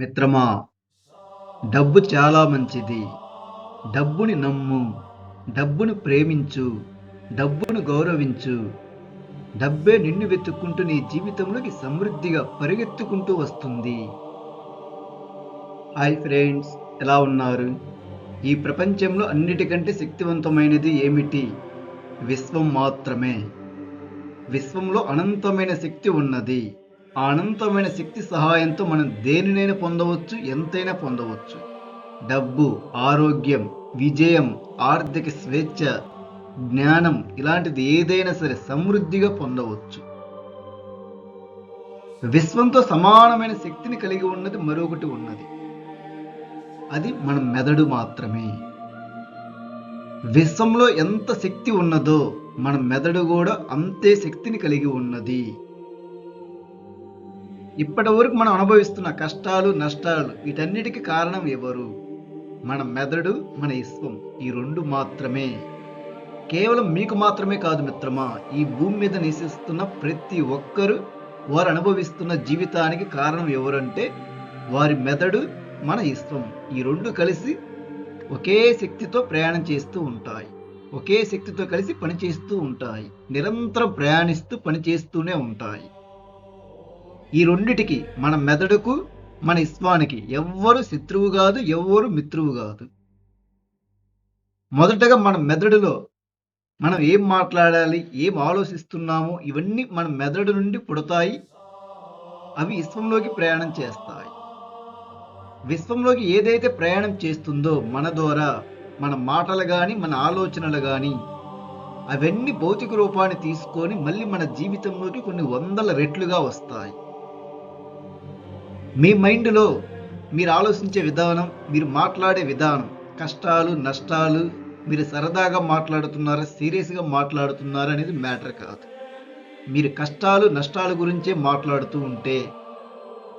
మిత్రమా, డబ్బు చాలా మంచిది. డబ్బుని నమ్ము, డబ్బును ప్రేమించు, డబ్బును గౌరవించు. డబ్బే నిన్ను వెతుక్కుంటూ నీ జీవితంలోకి సమృద్ధిగా పరిగెత్తుకుంటూ వస్తుంది. హాయ్ ఫ్రెండ్స్, ఎలా ఉన్నారు? ఈ ప్రపంచంలో అన్నిటికంటే శక్తివంతమైనది ఏమిటి? విశ్వం మాత్రమే. విశ్వంలో అనంతమైన శక్తి ఉన్నది. ఆ అనంతమైన శక్తి సహాయంతో మనం దేనినైనా పొందవచ్చు, ఎంతైనా పొందవచ్చు. డబ్బు, ఆరోగ్యం, విజయం, ఆర్థిక స్వేచ్ఛ, జ్ఞానం ఇలాంటిది ఏదైనా సరే సమృద్ధిగా పొందవచ్చు. విశ్వంతో సమానమైన శక్తిని కలిగి ఉన్నది మరొకటి ఉన్నది. అది మన మెదడు మాత్రమే. విశ్వంలో ఎంత శక్తి ఉన్నదో మన మెదడు కూడా అంతే శక్తిని కలిగి ఉన్నది. ఇప్పటి వరకు మనం అనుభవిస్తున్న కష్టాలు, నష్టాలు వీటన్నిటికీ కారణం ఎవరు? మన మెదడు, మన విశ్వం. ఈ రెండు మాత్రమే. కేవలం మీకు మాత్రమే కాదు మిత్రమా, ఈ భూమి మీద నివసిస్తున్న ప్రతి ఒక్కరూ వారు అనుభవిస్తున్న జీవితానికి కారణం ఎవరంటే వారి మెదడు, మన విశ్వం. ఈ రెండు కలిసి ఒకే శక్తితో ప్రయాణం చేస్తూ ఉంటాయి. ఒకే శక్తితో కలిసి పనిచేస్తూ ఉంటాయి. నిరంతరం ప్రయాణిస్తూ పనిచేస్తూనే ఉంటాయి. ఈ రెండిటికి, మన మెదడుకు, మన విశ్వానికి ఎవ్వరు శత్రువు కాదు, ఎవ్వరు మిత్రువు కాదు. మొదటగా మన మెదడులో మనం ఏం మాట్లాడాలి, ఏం ఆలోచిస్తున్నామో ఇవన్నీ మన మెదడు నుండి పుడతాయి. అవి విశ్వంలోకి ప్రయాణం చేస్తాయి. విశ్వంలోకి ఏదైతే ప్రయాణం చేస్తుందో మన ద్వారా, మన మాటలు కానీ, మన ఆలోచనలు కానీ అవన్నీ భౌతిక రూపాన్ని తీసుకొని మళ్ళీ మన జీవితంలోకి కొన్ని వందల రెట్లుగా వస్తాయి. మీ మైండ్లో మీరు ఆలోచించే విధానం, మీరు మాట్లాడే విధానం, కష్టాలు, నష్టాలు, మీరు సరదాగా మాట్లాడుతున్నారా, సీరియస్గా మాట్లాడుతున్నారా అనేది మ్యాటర్ కాదు. మీరు కష్టాలు, నష్టాల గురించే మాట్లాడుతూ ఉంటే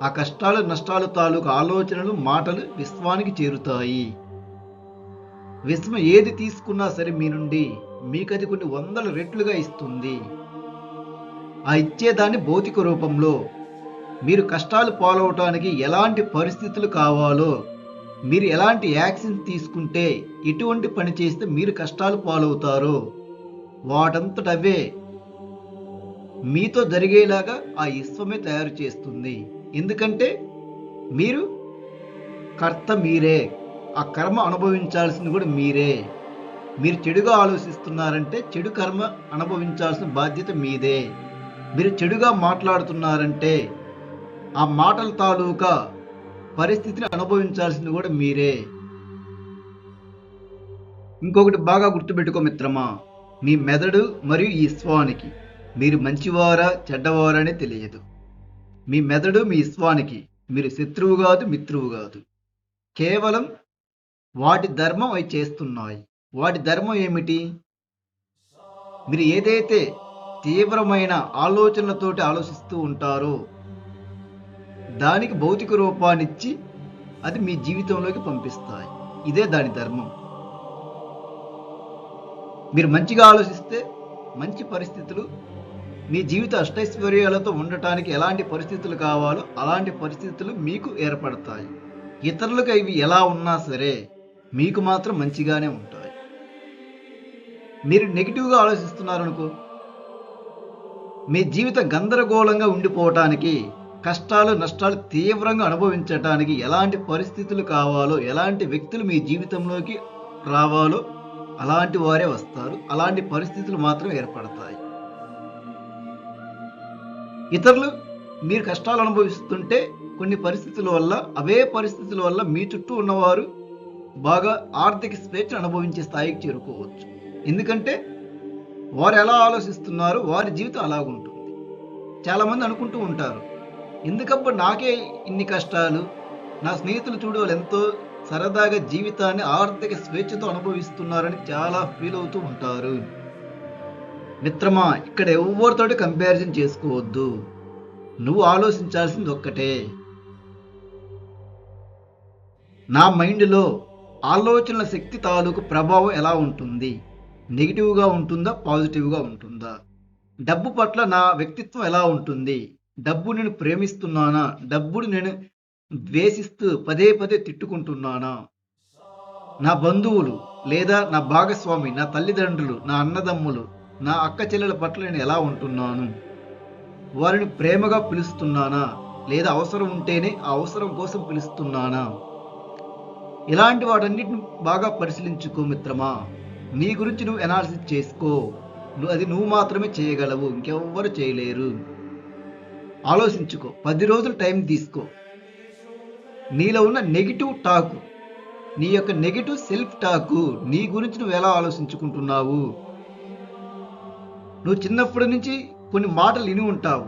ఆ కష్టాలు, నష్టాలు తాలూకు ఆలోచనలు, మాటలు విశ్వానికి చేరుతాయి. విశ్వం ఏది తీసుకున్నా సరే మీ నుండి మీకు అది కొన్ని వందల రెట్లుగా ఇస్తుంది. ఆ ఇచ్చేదాన్ని భౌతిక రూపంలో మీరు కష్టాలు పాలవటానికి ఎలాంటి పరిస్థితులు కావాలో, మీరు ఎలాంటి యాక్షన్ తీసుకుంటే, ఎటువంటి పని చేస్తే మీరు కష్టాలు పాలవుతారో వాటంతటవే మీతో జరిగేలాగా ఆ విశ్వమే తయారు చేస్తుంది. ఎందుకంటే మీరు కర్త మీరే, ఆ కర్మ అనుభవించాల్సింది కూడా మీరే. మీరు చెడుగా ఆలోచిస్తున్నారంటే చెడు కర్మ అనుభవించాల్సిన బాధ్యత మీదే. మీరు చెడుగా మాట్లాడుతున్నారంటే ఆ మాటల తాలూకా పరిస్థితిని అనుభవించాల్సింది కూడా మీరే. ఇంకొకటి బాగా గుర్తుపెట్టుకో మిత్రమా, మీ మెదడు మరియు ఈ విశ్వానికి మీరు మంచివారా చెడ్డవారా అని తెలియదు. మీ మెదడు, మీ విశ్వానికి మీరు శత్రువు కాదు, మిత్రువు కాదు. కేవలం వాటి ధర్మం అవి చేస్తున్నాయి. వాటి ధర్మం ఏమిటి? మీరు ఏదైతే తీవ్రమైన ఆలోచనలతోటి ఆలోచిస్తూ ఉంటారో దానికి భౌతిక రూపాన్నిచ్చి అది మీ జీవితంలోకి పంపిస్తాయి. ఇదే దాని ధర్మం. మీరు మంచిగా ఆలోచిస్తే మంచి పరిస్థితులు, మీ జీవిత అష్టైశ్వర్యాలతో ఉండటానికి ఎలాంటి పరిస్థితులు కావాలో అలాంటి పరిస్థితులు మీకు ఏర్పడతాయి. ఇతరులకు ఇవి ఎలా ఉన్నా సరే మీకు మాత్రం మంచిగానే ఉంటాయి. మీరు నెగిటివ్గా ఆలోచిస్తున్నారనుకో, మీ జీవితం గందరగోళంగా ఉండిపోవటానికి, కష్టాలు, నష్టాలు తీవ్రంగా అనుభవించటానికి ఎలాంటి పరిస్థితులు కావాలో, ఎలాంటి వ్యక్తులు మీ జీవితంలోకి రావాలో అలాంటి వారే వస్తారు. అలాంటి పరిస్థితులు మాత్రం ఏర్పడతాయి. ఇతరులు మీరు కష్టాలు అనుభవిస్తుంటే కొన్ని పరిస్థితుల వల్ల, అవే పరిస్థితుల వల్ల మీ చుట్టూ ఉన్నవారు బాగా ఆర్థిక స్వేచ్ఛ అనుభవించే స్థాయికి చేరుకోవచ్చు. ఎందుకంటే వారు ఎలా ఆలోచిస్తున్నారో వారి జీవితం అలాగుంటుంది. చాలామంది అనుకుంటూ ఉంటారు, ఎందుకబ్బా నాకే ఇన్ని కష్టాలు, నా స్నేహితులు చూడు వాళ్ళు ఎంతో సరదాగా జీవితాన్ని ఆర్థిక స్వేచ్ఛతో అనుభవిస్తున్నారని చాలా ఫీల్ అవుతూ ఉంటారు. మిత్రమా, ఇక్కడ ఎవరితోటి కంపారిజన్ చేసుకోవద్దు. నువ్వు ఆలోచించాల్సింది ఒక్కటే, నా మైండ్లో ఆలోచనల శక్తి తాలూకు ప్రభావం ఎలా ఉంటుంది? నెగిటివ్గా ఉంటుందా, పాజిటివ్గా ఉంటుందా? డబ్బు పట్ల నా వ్యక్తిత్వం ఎలా ఉంటుంది? డబ్బు నేను ప్రేమిస్తున్నానా? డబ్బుని నేను ద్వేషిస్తూ పదే పదే తిట్టుకుంటున్నానా? నా బంధువులు లేదా నా భాగస్వామి, నా తల్లిదండ్రులు, నా అన్నదమ్ములు, నా అక్క చెల్లెల పట్ల నేను ఎలా ఉంటున్నాను? వారిని ప్రేమగా పిలుస్తున్నానా? లేదా అవసరం ఉంటేనే ఆ అవసరం కోసం పిలుస్తున్నానా? ఇలాంటి వాటన్నిటిని బాగా పరిశీలించుకో మిత్రమా. నీ గురించి నువ్వు ఎనాలిసిస్ చేసుకో. నువ్వు మాత్రమే చేయగలవు, ఇంకెవ్వరు చేయలేరు. ఆలోచించుకో, 10 రోజులు టైం తీసుకో. నీలో ఉన్న నెగిటివ్ టాకు, నీ యొక్క నెగిటివ్ సెల్ఫ్ టాకు, నీ గురించి నువ్వు ఎలా ఆలోచించుకుంటున్నావు? నువ్వు చిన్నప్పటి నుంచి కొన్ని మాటలు విని ఉంటావు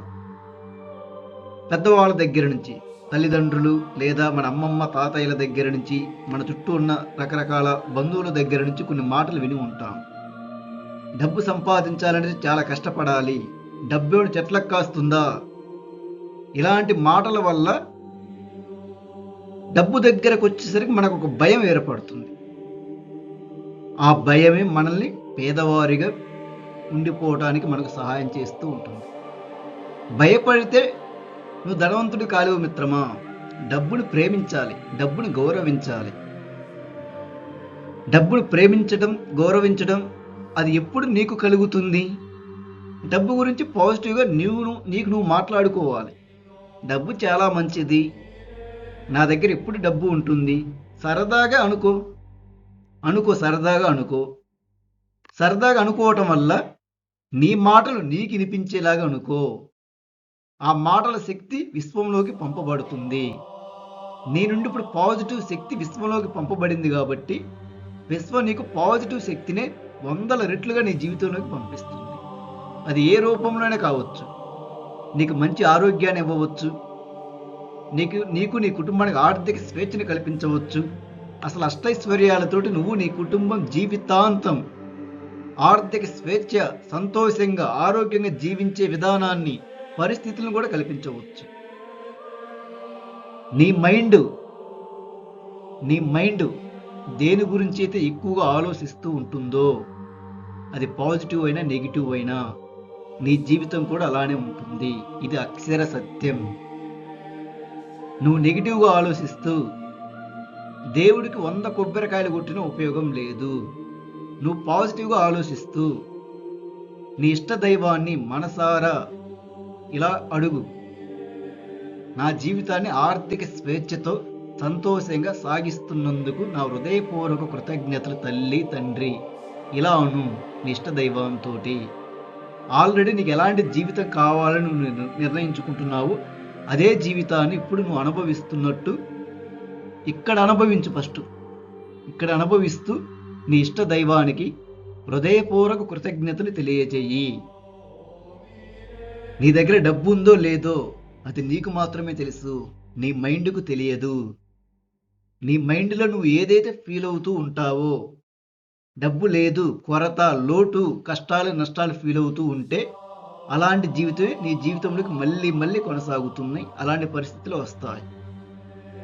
పెద్దవాళ్ళ దగ్గర నుంచి, తల్లిదండ్రులు లేదా మన అమ్మమ్మ తాతయ్యల దగ్గర నుంచి, మన చుట్టూ ఉన్న రకరకాల బంధువుల దగ్గర నుంచి కొన్ని మాటలు విని ఉంటాం. డబ్బు సంపాదించాలంటే చాలా కష్టపడాలి, డబ్బేడు చెట్లకు కాస్తుందా, ఇలాంటి మాటల వల్ల డబ్బు దగ్గరకు వచ్చేసరికి మనకు ఒక భయం ఏర్పడుతుంది. ఆ భయమే మనల్ని పేదవారిగా ఉండిపోవటానికి మనకు సహాయం చేస్తూ ఉంటుంది. భయపడితే నువ్వు ధనవంతుడు కాలేవు మిత్రమా. డబ్బును ప్రేమించాలి, డబ్బును గౌరవించాలి. డబ్బును ప్రేమించడం, గౌరవించడం అది ఎప్పుడు నీకు కలుగుతుంది? డబ్బు గురించి పాజిటివ్గా నీకు నువ్వు మాట్లాడుకోవాలి. డబ్బు చాలా మంచిది, నా దగ్గర ఎప్పుడు డబ్బు ఉంటుంది, సరదాగా అనుకో సరదాగా అనుకో. సరదాగా అనుకోవటం వల్ల నీ మాటలు నీకు వినిపించేలాగా అనుకో. ఆ మాటల శక్తి విశ్వంలోకి పంపబడుతుంది. నీ నుండి ఇప్పుడు పాజిటివ్ శక్తి విశ్వంలోకి పంపబడింది కాబట్టి విశ్వం నీకు పాజిటివ్ శక్తినే 100 రెట్లుగా నీ జీవితంలోకి పంపిస్తుంది. అది ఏ రూపంలోనే కావచ్చు. నీకు మంచి ఆరోగ్యాన్ని ఇవ్వవచ్చు, నీకు నీ కుటుంబానికి ఆర్థిక స్వేచ్ఛను కల్పించవచ్చు. అసలు అష్టైశ్వర్యాలతోటి నువ్వు నీ కుటుంబం జీవితాంతం ఆర్థిక స్వేచ్ఛ, సంతోషంగా ఆరోగ్యంగా జీవించే విధానాన్ని, పరిస్థితులను కూడా కల్పించవచ్చు. నీ మైండ్ దేని గురించి అయితే ఎక్కువగా ఆలోచిస్తూ ఉంటుందో, అది పాజిటివ్ అయినా నెగిటివ్ అయినా నీ జీవితం కూడా అలానే ఉంటుంది. ఇది అక్షర సత్యం. నువ్వు నెగిటివ్గా ఆలోచిస్తూ దేవుడికి 100 కొబ్బరికాయలు కొట్టిన ఉపయోగం లేదు. నువ్వు పాజిటివ్గా ఆలోచిస్తూ నీ ఇష్ట దైవాన్ని మనసారా ఇలా అడుగు, నా జీవితాన్ని ఆర్థిక స్వేచ్ఛతో సంతోషంగా సాగిస్తున్నందుకు నా హృదయపూర్వక కృతజ్ఞతలు తల్లి, తండ్రి. ఇలా అను నీ ఇష్ట దైవంతో. ఆల్రెడీ నీకు ఎలాంటి జీవితం కావాలని నువ్వు నిర్ణయించుకుంటున్నావు, అదే జీవితాన్ని ఇప్పుడు నువ్వు అనుభవిస్తున్నట్టు ఇక్కడ అనుభవించు. ఫస్ట్ ఇక్కడ అనుభవిస్తూ నీ ఇష్ట దైవానికి హృదయపూర్వక కృతజ్ఞతలు తెలియజేయి. నీ దగ్గర డబ్బు ఉందో లేదో అది నీకు మాత్రమే తెలుసు, నీ మైండ్కు తెలియదు. నీ మైండ్లో నువ్వు ఏదైతే ఫీల్ అవుతూ ఉంటావో, డబ్బు లేదు, కొరత, లోటు, కష్టాలు, నష్టాలు ఫీల్ అవుతూ ఉంటే అలాంటి జీవితమే నీ జీవితంలోకి మళ్ళీ మళ్ళీ కొనసాగుతున్నాయి. అలాంటి పరిస్థితులు వస్తాయి.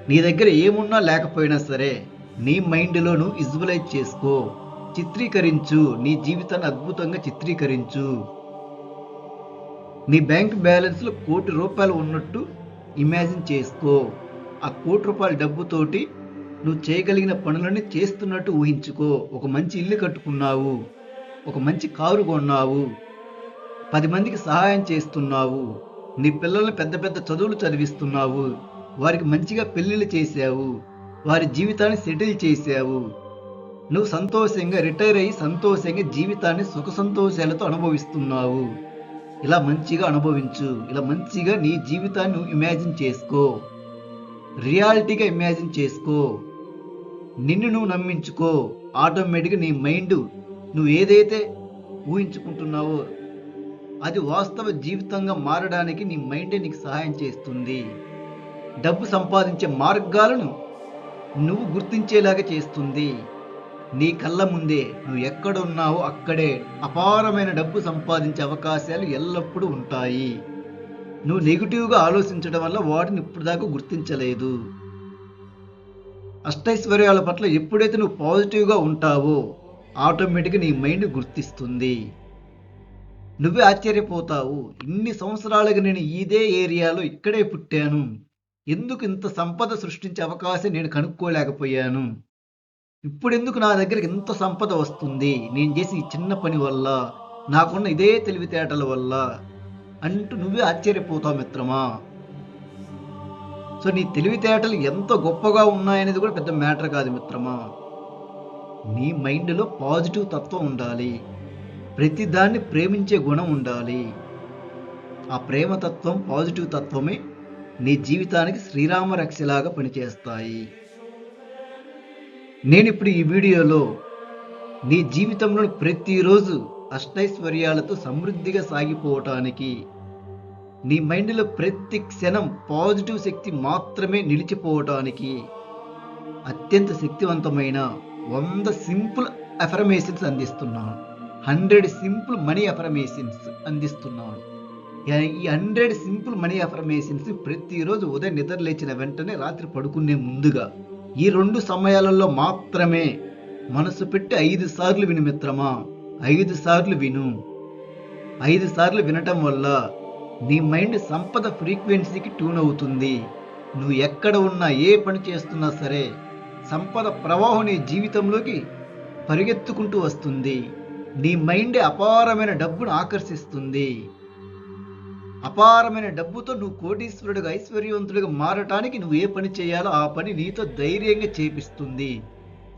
నీ దగ్గర ఏమున్నా లేకపోయినా సరే నీ మైండ్లో నువ్వు విజువలైజ్ చేసుకో, చిత్రీకరించు. నీ జీవితాన్ని అద్భుతంగా చిత్రీకరించు. నీ బ్యాంక్ బ్యాలెన్స్లో ₹1,00,00,000 ఉన్నట్టు ఇమాజిన్ చేసుకో. ఆ ₹1,00,00,000 డబ్బుతోటి నువ్వు చేయగలిగిన పనులన్నీ చేస్తున్నట్టు ఊహించుకో. ఒక మంచి ఇల్లు కట్టుకున్నావు, ఒక మంచి కారు కొన్నావు, 10 మందికి సహాయం చేస్తున్నావు, నీ పిల్లల్ని పెద్ద పెద్ద చదువులు చదివిస్తున్నావు, వారికి మంచిగా పెళ్లిళ్ళు చేశావు, వారి జీవితాన్ని సెటిల్ చేశావు. నువ్వు సంతోషంగా రిటైర్ అయ్యి సంతోషంగా జీవితాన్ని సుఖ సంతోషాలతో అనుభవిస్తున్నావు. ఇలా మంచిగా అనుభవించు. ఇలా మంచిగా నీ జీవితాన్ని నువ్వు ఇమాజిన్ చేసుకో, రియాలిటీగా ఇమాజిన్ చేసుకో. నిన్ను నువ్వు నమ్మించుకో. ఆటోమేటిక్గా నీ మైండ్ నువ్వు ఏదైతే ఊహించుకుంటున్నావో అది వాస్తవ జీవితంగా మారడానికి నీ మైండే నీకు సహాయం చేస్తుంది. డబ్బు సంపాదించే మార్గాలను నువ్వు గుర్తించేలాగా చేస్తుంది. నీ కళ్ళ ముందే నువ్వు ఎక్కడున్నావో అక్కడే అపారమైన డబ్బు సంపాదించే అవకాశాలు ఎల్లప్పుడూ ఉంటాయి. నువ్వు నెగిటివ్గా ఆలోచించడం వల్ల వాటిని ఇప్పుడు దాకా గుర్తించలేదు. అష్టైశ్వర్యాల పట్ల ఎప్పుడైతే నువ్వు పాజిటివ్గా ఉంటావో ఆటోమేటిక్గా నీ మైండ్ గుర్తిస్తుంది. నువ్వే ఆశ్చర్యపోతావు, ఇన్ని సంవత్సరాలుగా నేను ఇదే ఏరియాలో ఇక్కడే పుట్టాను, ఎందుకు ఇంత సంపద సృష్టించే అవకాశం నేను కనుక్కోలేకపోయాను? ఇప్పుడెందుకు నా దగ్గరికి ఇంత సంపద వస్తుంది? నేను చేసే ఈ చిన్న పని వల్ల, నాకున్న ఇదే తెలివితేటల వల్ల అంటూ నువ్వే ఆశ్చర్యపోతావు మిత్రమా. సో, నీ తెలివితేటలు ఎంత గొప్పగా ఉన్నాయనేది కూడా పెద్ద మ్యాటర్ కాదు మిత్రమా. నీ మైండ్‌లో పాజిటివ్ తత్వం ఉండాలి. ప్రతిదాన్ని ప్రేమించే గుణం ఉండాలి. ఆ ప్రేమ తత్వం, పాజిటివ్ తత్వమే నీ జీవితానికి శ్రీరామ రక్షలాగా పనిచేస్తాయి. నేనిప్పుడు ఈ వీడియోలో నీ జీవితంలో ప్రతిరోజు అష్టైశ్వర్యాలతో సమృద్ధిగా సాగిపోవటానికి, నీ మైండ్‌లో ప్రతి క్షణం పాజిటివ్ శక్తి మాత్రమే నిలిచిపోవటానికి అత్యంత శక్తివంతమైన 100 సింపుల్ అఫర్మేషన్స్ అందిస్తున్నాను. 100 సింపుల్ మనీ అఫర్మేషన్స్ అందిస్తున్నాను. ఈ 100 సింపుల్ మనీ అఫర్మేషన్స్ ప్రతిరోజు ఉదయం నిద్ర లేచిన వెంటనే రాత్రి పడుకునే ముందుగా ఈ 2 సమయాలలో మాత్రమే మనసు పెట్టి 5 సార్లు విను మిత్రమా. 5 సార్లు విను. 5 సార్లు వినటం వల్ల నీ మైండ్ సంపద ఫ్రీక్వెన్సీకి ట్యూన్ అవుతుంది. నువ్వు ఎక్కడ ఉన్నా, ఏ పని చేస్తున్నా సరే సంపద ప్రవాహం నీ జీవితంలోకి పరిగెత్తుకుంటూ వస్తుంది. నీ మైండ్ అపారమైన డబ్బును ఆకర్షిస్తుంది. అపారమైన డబ్బుతో నువ్వు కోటీశ్వరుడిగా, ఐశ్వర్యవంతుడిగా మారటానికి నువ్వు ఏ పని చేయాలో ఆ పని నీతో ధైర్యంగా చేపిస్తుంది.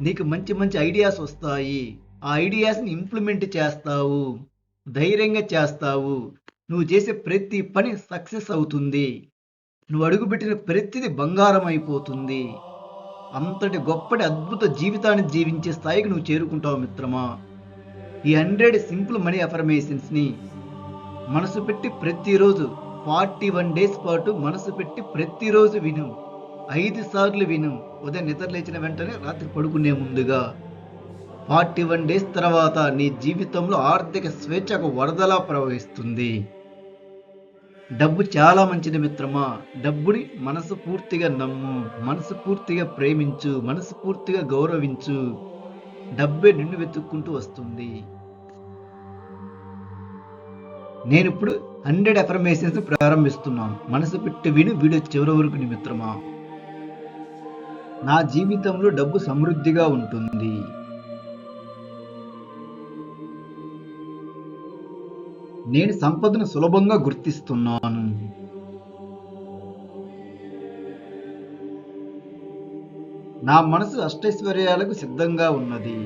నీకు మంచి మంచి ఐడియాస్ వస్తాయి. ఆ ఐడియాస్ని ఇంప్లిమెంట్ చేస్తావు. ధైర్యంగా చేస్తావు. నువ్వు చేసే ప్రతి పని సక్సెస్ అవుతుంది. నువ్వు అడుగుపెట్టిన ప్రతిది బంగారం అయిపోతుంది. అంతటి గొప్పటి అద్భుత జీవితాన్ని జీవించే స్థాయికి నువ్వు చేరుకుంటావు మిత్రమా. ఈ 100 సింపుల్ మనీ అఫర్మేషన్స్ని మనసు పెట్టి ప్రతిరోజు 41 డేస్ పాటు మనసు పెట్టి ప్రతిరోజు విను. 5 సార్లు విను. ఉదయం నిద్ర లేచిన వెంటనే రాత్రి పడుకునే ముందుగా. 41 డేస్ తర్వాత నీ జీవితంలో ఆర్థిక స్వేచ్ఛ ఒక వరదలా ప్రవహిస్తుంది. డబ్బు చాలా మంచిది మిత్రమా. డబ్బుని మనసు పూర్తిగా నమ్ము, మనసు పూర్తిగా ప్రేమించు, మనసు పూర్తిగా గౌరవించు. డబ్బే నిన్ను వెతుక్కుంటూ వస్తుంది. నేనిప్పుడు 100 అఫర్మేషన్స్ ప్రారంభిస్తున్నాను. మనసు పెట్టి విని వీడియో చివరి వరకు నీ మిత్రమా. నా జీవితంలో డబ్బు సమృద్ధిగా ఉంటుంది. నేను సంపదను సులభంగా గుర్తిస్తున్నాను. నా మనసు అష్టైశ్వర్యాలకు సిద్ధంగా ఉన్నది.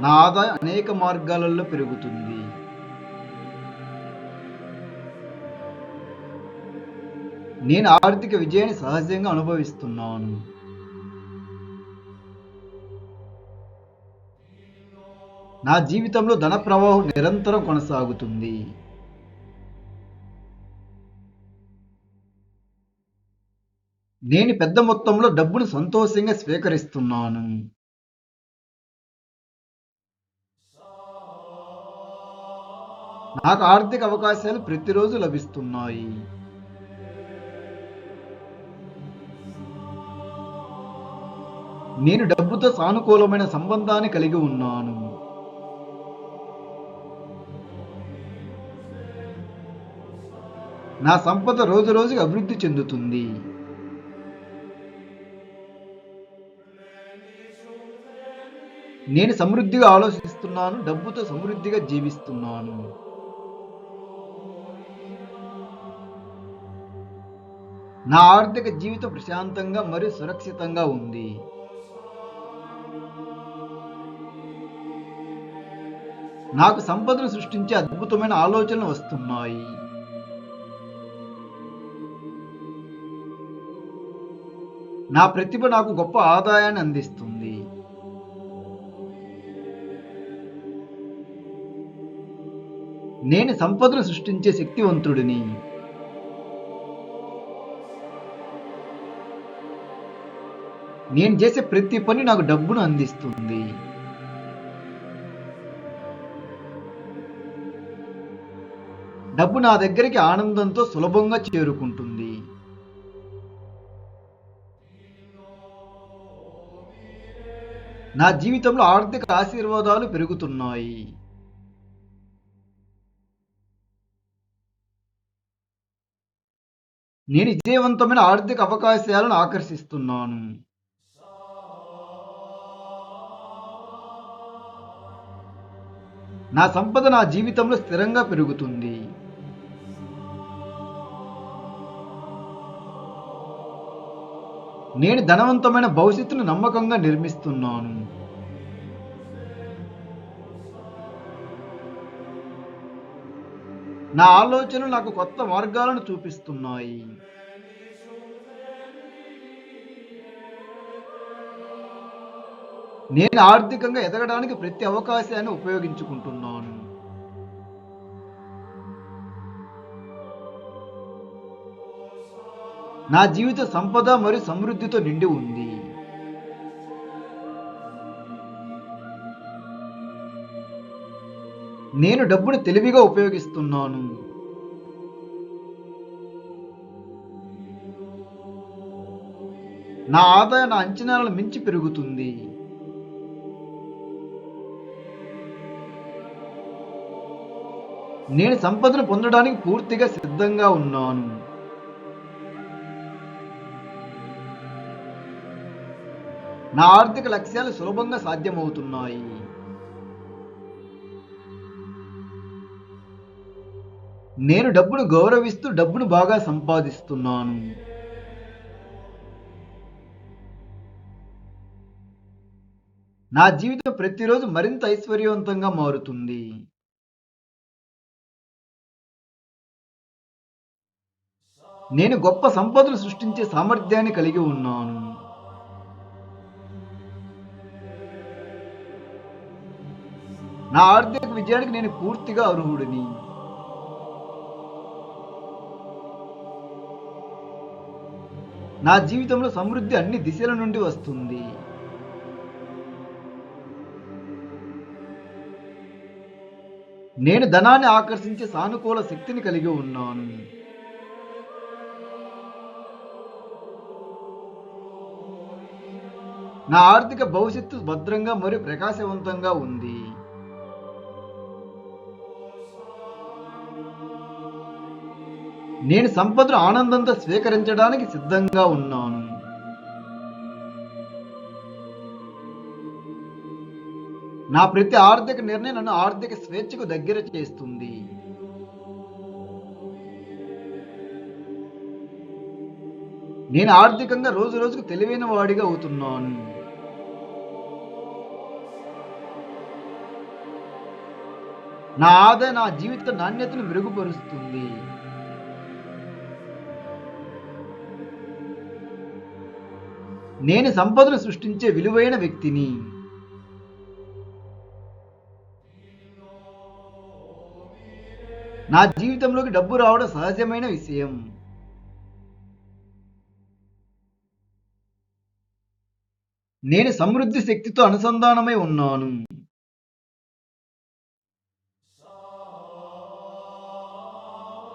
నా ఆదాయం అనేక మార్గాలలో పెరుగుతుంది. నేను ఆర్థిక విజయాన్ని సహజంగా అనుభవిస్తున్నాను. నా జీవితంలో ధన ప్రవాహం నిరంతరం కొనసాగుతుంది. నేను పెద్ద మొత్తంలో డబ్బును సంతోషంగా స్వీకరిస్తున్నాను. నాకు ఆర్థిక అవకాశాలు ప్రతిరోజు లభిస్తున్నాయి. నేను డబ్బుతో సానుకూలమైన సంబంధాన్ని కలిగి ఉన్నాను. నా సంపద రోజు రోజుకి అభివృద్ధి చెందుతుంది. నేను సమృద్ధిగా ఆలోచిస్తున్నాను. డబ్బుతో సమృద్ధిగా జీవిస్తున్నాను. నా ఆర్థిక జీవితం ప్రశాంతంగా మరియు సురక్షితంగా ఉంది. నాకు సంపదను సృష్టించే అద్భుతమైన ఆలోచనలు వస్తున్నాయి. నా ప్రతిభ నాకు గొప్ప ఆదాయాన్ని అందిస్తుంది. నేను సంపదను సృష్టించే శక్తివంతుడిని. నేను చేసే ప్రతి పని నాకు డబ్బును అందిస్తుంది. డబ్బు నా దగ్గరికి ఆనందంతో సులభంగా చేరుకుంటుంది. నా జీవితంలో ఆర్థిక ఆశీర్వాదాలు పెరుగుతున్నాయి. నేను విజయవంతమైన ఆర్థిక అవకాశాలను ఆకర్షిస్తున్నాను. నా సంపద నా జీవితంలో స్థిరంగా పెరుగుతుంది. నేను ధనవంతమైన భవిష్యత్తును నమ్మకంగా నిర్మిస్తున్నాను. నా ఆలోచనలు నాకు కొత్త మార్గాలను చూపిస్తున్నాయి. నేను ఆర్థికంగా ఎదగడానికి ప్రతి అవకాశాన్ని ఉపయోగించుకుంటున్నాను. నా జీవిత సంపద మరియు సమృద్ధితో నిండి ఉంది. నేను డబ్బును తెలివిగా ఉపయోగిస్తున్నాను. నా ఆదాయం నా అంచనాలను మించి పెరుగుతుంది. నేను సంపదను పొందడానికి పూర్తిగా సిద్ధంగా ఉన్నాను. నా ఆర్థిక లక్ష్యాలు సులభంగా సాధ్యమవుతున్నాయి. నేను డబ్బును గౌరవిస్తూ డబ్బును బాగా సంపాదిస్తున్నాను. నా జీవితం ప్రతిరోజు మరింత ఐశ్వర్యవంతంగా మారుతుంది. నేను గొప్ప సంపదను సృష్టించే సామర్థ్యాన్ని కలిగి ఉన్నాను. నా ఆర్థిక విజయానికి నేను పూర్తిగా అర్హుడిని. నా జీవితంలో సమృద్ధి అన్ని దిశల నుండి వస్తుంది. నేను ధనాన్ని ఆకర్షించే సానుకూల శక్తిని కలిగి ఉన్నాను. నా ఆర్థిక భవిష్యత్తు భద్రంగా మరియు ప్రకాశవంతంగా ఉంది. నేను సంపదను ఆనందంతో స్వీకరించడానికి సిద్ధంగా ఉన్నాను. నా ప్రతి ఆర్థిక నిర్ణయం నన్ను ఆర్థిక స్వేచ్ఛకు దగ్గర చేస్తుంది. నేను ఆర్థికంగా రోజు రోజుకు తెలివైన వాడిగా అవుతున్నాను. నా ఆదాయం నా జీవిత నాణ్యతను మెరుగుపరుస్తుంది. నేను సంపదను సృష్టించే విలువైన వ్యక్తిని. నా జీవితంలోకి డబ్బు రావడం సహజమైన విషయం. నేను సమృద్ధి శక్తితో అనుసంధానమై ఉన్నాను.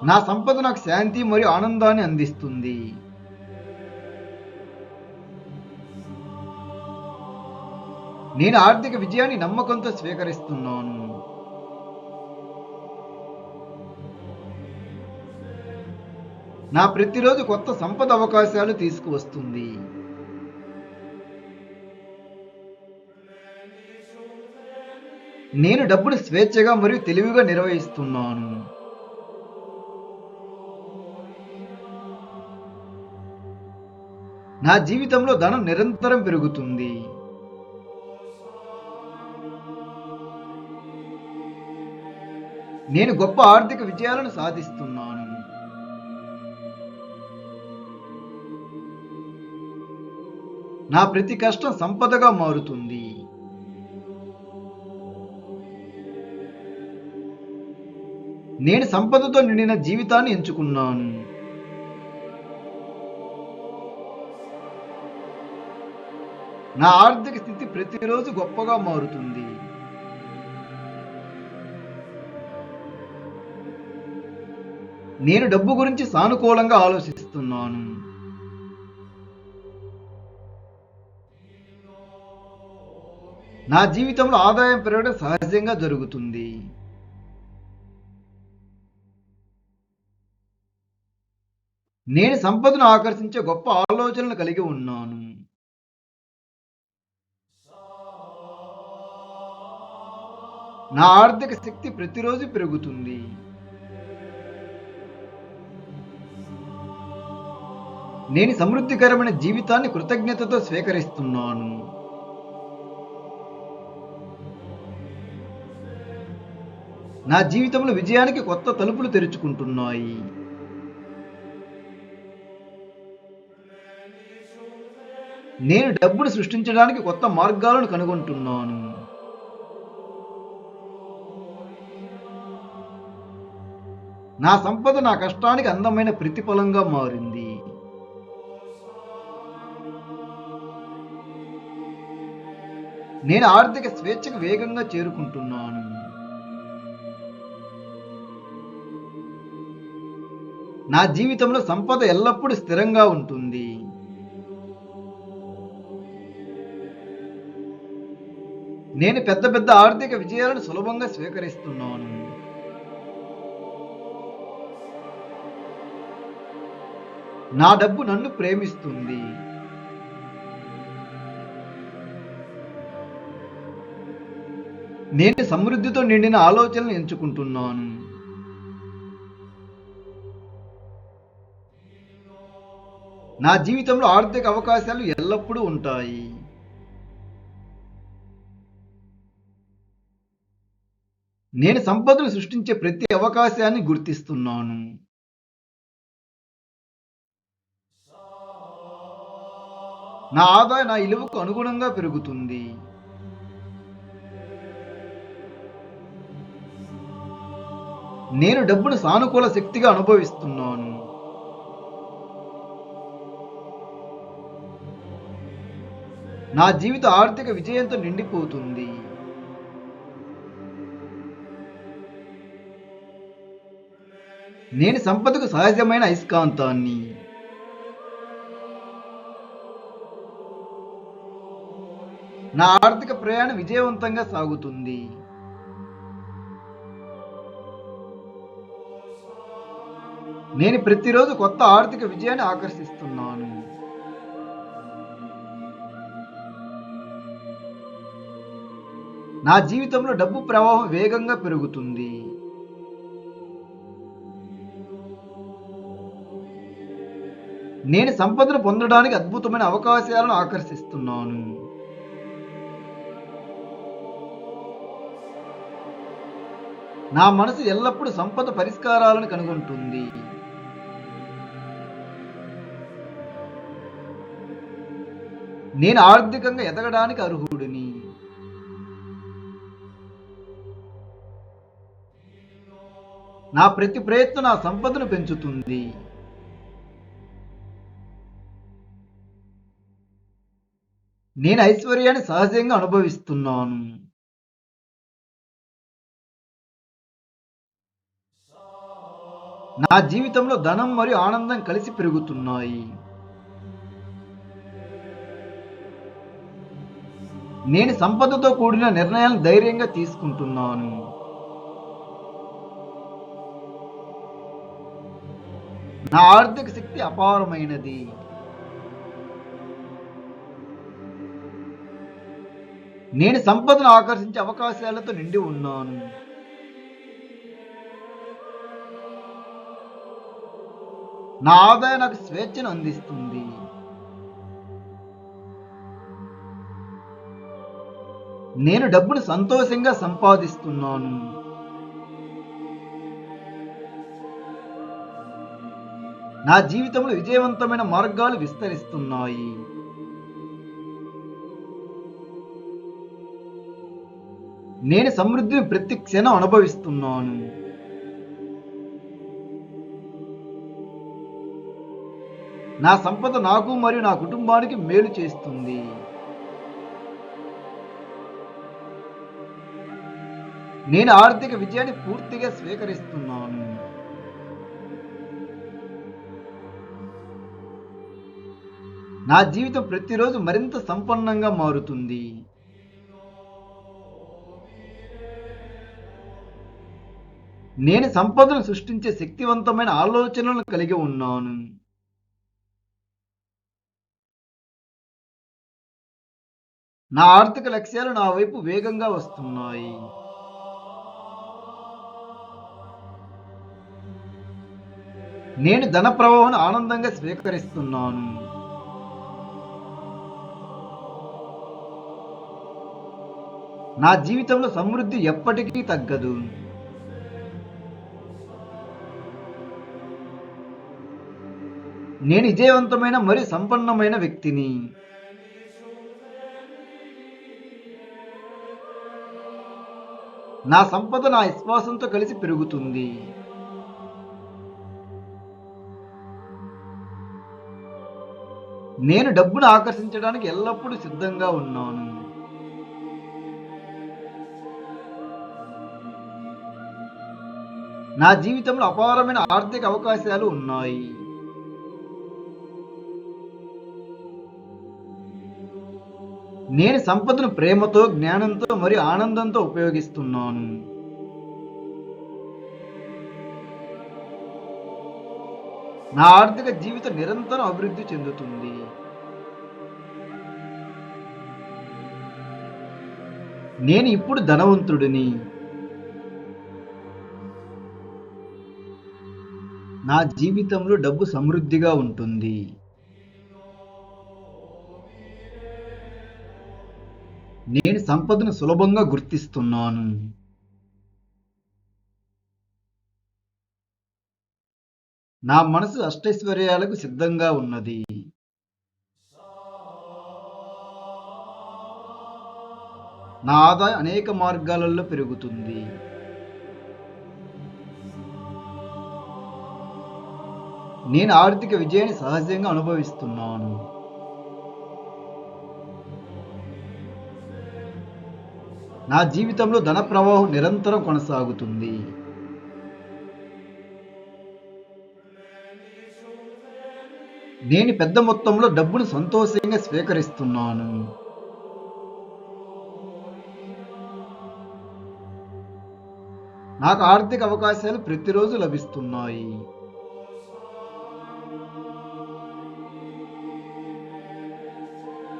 నా సంపద నాకు శాంతి మరియు ఆనందాన్ని అందిస్తుంది. నేను ఆర్థిక విజయాన్ని నమ్మకంతో స్వీకరిస్తున్నాను. నా ప్రతిరోజు కొత్త సంపద అవకాశాలు తీసుకువస్తుంది. నేను డబ్బును స్వేచ్ఛగా మరియు తెలివిగా నిర్వహిస్తున్నాను. నా జీవితంలో ధనం నిరంతరం పెరుగుతుంది. నేను గొప్ప ఆర్థిక విజయాలను సాధిస్తున్నాను. నా ప్రతి కష్టం సంపదగా మారుతుంది. నేను సంపదతో నిండిన జీవితాన్ని ఎంచుకున్నాను. నా ఆర్థిక స్థితి ప్రతిరోజు గొప్పగా మారుతుంది. నేను డబ్బు గురించి సానుకూలంగా ఆలోచిస్తున్నాను. నా జీవితంలో ఆదాయం పెరగడం సహజంగా జరుగుతుంది. నేను సంపదను ఆకర్షించే గొప్ప ఆలోచనలు కలిగి ఉన్నాను. నా ఆర్థిక శక్తి ప్రతిరోజు పెరుగుతుంది. నేను సమృద్ధికరమైన జీవితాన్ని కృతజ్ఞతతో స్వీకరిస్తున్నాను. నా జీవితంలో విజయానికి కొత్త తలుపులు తెరుచుకుంటున్నాయి. నేను డబ్బును సృష్టించడానికి కొత్త మార్గాలను కనుగొంటున్నాను. నా సంపద నా కష్టానికి అందమైన ప్రతిఫలంగా మారింది. నేను ఆర్థిక స్వేచ్ఛకు వేగంగా చేరుకుంటున్నాను. నా జీవితంలో సంపద ఎల్లప్పుడూ స్థిరంగా ఉంటుంది. నేను పెద్ద పెద్ద ఆర్థిక విజయాలను సులభంగా స్వీకరిస్తున్నాను. నా డబ్బు నన్ను ప్రేమిస్తుంది. నేను సమృద్ధితో నిండిన ఆలోచనలు ఎంచుకుంటున్నాను. నా జీవితంలో ఆర్థిక అవకాశాలు ఎల్లప్పుడూ ఉంటాయి. నేను సంపదను సృష్టించే ప్రతి అవకాశాన్ని గుర్తిస్తున్నాను. నా ఆదాయం నా ఇలువకు అనుగుణంగా పెరుగుతుంది. నేను డబ్బును సానుకూల శక్తిగా అనుభవిస్తున్నాను. నా జీవిత ఆర్థిక విజయంతో నిండిపోతుంది. నేను సంపదకు సహజమైన అయస్కాంతాన్ని. నా ఆర్థిక ప్రయాణం విజయవంతంగా సాగుతుంది. నేను ప్రతిరోజు కొత్త ఆర్థిక విజయాన్ని ఆకర్షిస్తున్నాను. నా జీవితంలో డబ్బు ప్రవాహం వేగంగా పెరుగుతుంది. నేను సంపదను పొందడానికి అద్భుతమైన అవకాశాలను ఆకర్షిస్తున్నాను. నా మనసు ఎల్లప్పుడూ సంపద పరిష్కారాలను కనుగొంటుంది. నేను ఆర్థికంగా ఎదగడానికి అర్హుడిని. నా ప్రతి ప్రయత్నం నా సంపదను పెంచుతుంది. నేను ఐశ్వర్యాన్ని సహజంగా అనుభవిస్తున్నాను. నా జీవితంలో ధనం మరియు ఆనందం కలిసి పెరుగుతున్నాయి. నేను సంపదతో కూడిన నిర్ణయాలను ధైర్యంగా తీసుకుంటున్నాను. నా ఆర్థిక శక్తి అపారమైనది. నేను సంపదను ఆకర్షించే అవకాశాలతో నిండి ఉన్నాను. నా ఆదాయం నాకు స్వేచ్ఛను అందిస్తుంది. నేను డబ్బును సంతోషంగా సంపాదిస్తున్నాను. నా జీవితంలో విజయవంతమైన మార్గాలు విస్తరిస్తున్నాయి. నేను సమృద్ధిని ప్రతి క్షణం అనుభవిస్తున్నాను. నా సంపద నాకు మరియు నా కుటుంబానికి మేలు చేస్తుంది. నేను ఆర్థిక విజయాన్ని పూర్తిగా స్వీకరిస్తున్నాను. నా జీవితం ప్రతిరోజు మరింత సంపన్నంగా మారుతుంది. నేను సంపదను సృష్టించే శక్తివంతమైన ఆలోచనలను కలిగి ఉన్నాను. నా ఆర్థిక లక్ష్యాలు నా వైపు వేగంగా వస్తున్నాయి. నేను ధన ప్రవాహం ఆనందంగా స్వీకరిస్తున్నాను. నా జీవితంలో సమృద్ధి ఎప్పటికీ తగ్గదు. నేను విజయవంతమైన మరియు సంపన్నమైన వ్యక్తిని. నా సంపద నా విశ్వాసంతో కలిసి పెరుగుతుంది. నేను డబ్బును ఆకర్షించడానికి ఎల్లప్పుడూ సిద్ధంగా ఉన్నాను. నా జీవితంలో అపారమైన ఆర్థిక అవకాశాలు ఉన్నాయి. నేను సంపదను ప్రేమతో, జ్ఞానంతో మరియు ఆనందంతో ఉపయోగిస్తున్నాను. నా ఆర్థిక జీవితం నిరంతరం అభివృద్ధి చెందుతుంది. నేను ఇప్పుడు ధనవంతుడిని. నా జీవితంలో డబ్బు సమృద్ధిగా ఉంటుంది. నేను సంపదను సులభంగా గుర్తిస్తున్నాను. నా మనసు అష్టైశ్వర్యాలకు సిద్ధంగా ఉన్నది. నా ఆదాయం అనేక మార్గాలలో పెరుగుతుంది. నేను ఆర్థిక విజయాన్ని సహజంగా అనుభవిస్తున్నాను. నా జీవితంలో ధన ప్రవాహం నిరంతరం కొనసాగుతుంది. నేను పెద్ద మొత్తంలో డబ్బును సంతోషంగా స్వీకరిస్తున్నాను. నాకు ఆర్థిక అవకాశాలు ప్రతిరోజు లభిస్తున్నాయి.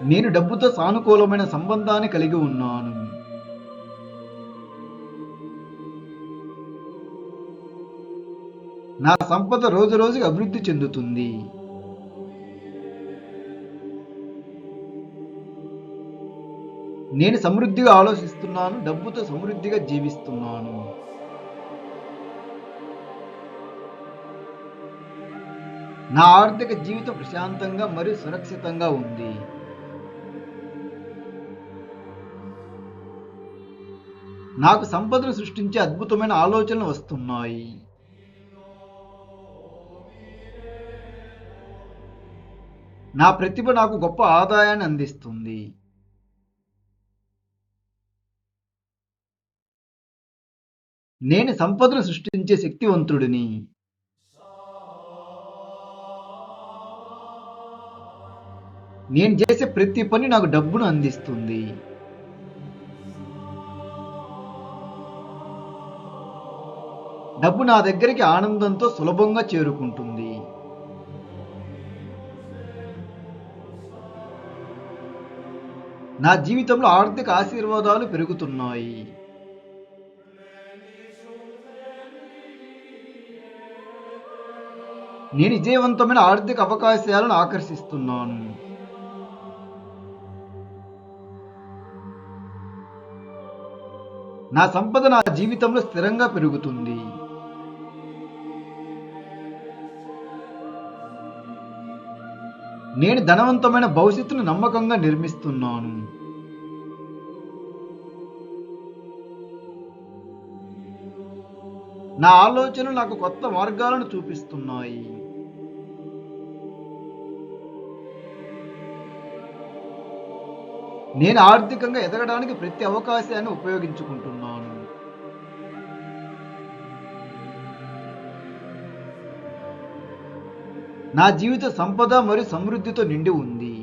నేను డబ్బుతో సానుకూలమైన సంబంధాన్ని కలిగి ఉన్నాను. నా సంపద రోజురోజుకి అభివృద్ధి చెందుతుంది. నేను సమృద్ధిగా ఆలోచిస్తున్నాను, డబ్బుతో సమృద్ధిగా జీవిస్తున్నాను. నా ఆర్థిక జీవితం ప్రశాంతంగా మరియు సురక్షితంగా ఉంది. నాకు సంపదను సృష్టించే అద్భుతమైన ఆలోచనలు వస్తున్నాయి. నా ప్రతిభ నాకు గొప్ప ఆదాయాన్ని అందిస్తుంది. నేను సంపదను సృష్టించే శక్తివంతుడిని. నేను చేసే ప్రతి పని నాకు డబ్బును అందిస్తుంది. డబ్బు నా దగ్గరికి ఆనందంతో సులభంగా చేరుకుంటుంది. నా జీవితంలో ఆర్థిక ఆశీర్వాదాలు పెరుగుతున్నాయి. నేను విజయవంతమైన ఆర్థిక అవకాశాలను ఆకర్షిస్తున్నాను. నా సంపద నా జీవితంలో స్థిరంగా పెరుగుతుంది. నేను ధనవంతమైన భవిష్యత్తును నమ్మకంగా నిర్మిస్తున్నాను. నా ఆలోచనలు నాకు కొత్త మార్గాలను చూపిస్తున్నాయి. నేను ఆర్థికంగా ఎదగడానికి ప్రతి అవకాశాన్ని ఉపయోగించుకుంటున్నాను. నా జీవిత సంపద మరియు సమృద్ధితో నిండి ఉంది.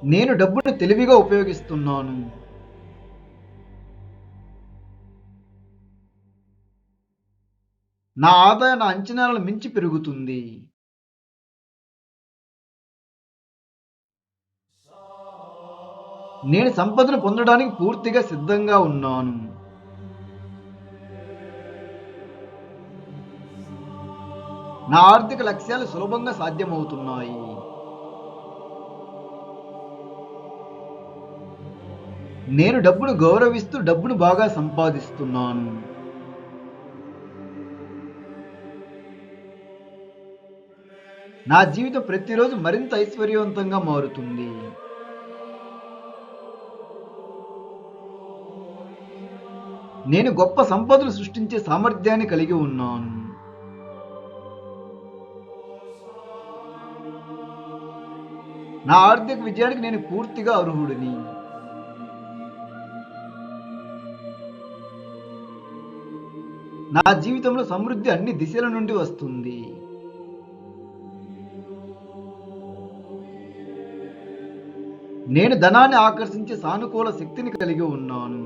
నేను డబ్బును తెలివిగా ఉపయోగిస్తున్నాను. నా ఆదాయం నా అంచనాలను మించి పెరుగుతుంది. నేను సంపదను పొందడానికి పూర్తిగా సిద్ధంగా ఉన్నాను. నా ఆర్థిక లక్ష్యాలు సులభంగా సాధ్యమవుతున్నాయి. నేను డబ్బును గౌరవిస్తూ డబ్బును బాగా సంపాదిస్తున్నాను. నా జీవితం ప్రతిరోజు మరింత ఐశ్వర్యవంతంగా మారుతుంది. నేను గొప్ప సంపదలు సృష్టించే సామర్థ్యాన్ని కలిగి ఉన్నాను. నా ఆర్థిక విజయానికి నేను పూర్తిగా అర్హుడిని. నా జీవితంలో సమృద్ధి అన్ని దిశల నుండి వస్తుంది. నేను ధనాన్ని ఆకర్షించే సానుకూల శక్తిని కలిగి ఉన్నాను.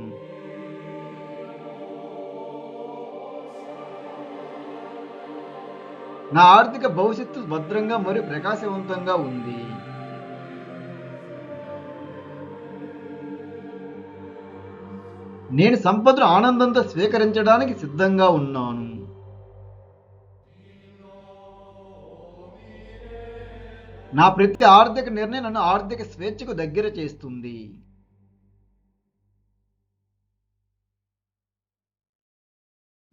నా ఆర్థిక భవిష్యత్తు భద్రంగా మరియు ప్రకాశవంతంగా ఉంది. నేను సంపదను ఆనందంతో స్వీకరించడానికి సిద్ధంగా ఉన్నాను. నా ప్రతి ఆర్థిక నిర్ణయం నన్ను ఆర్థిక స్వేచ్ఛకు దగ్గర చేస్తుంది.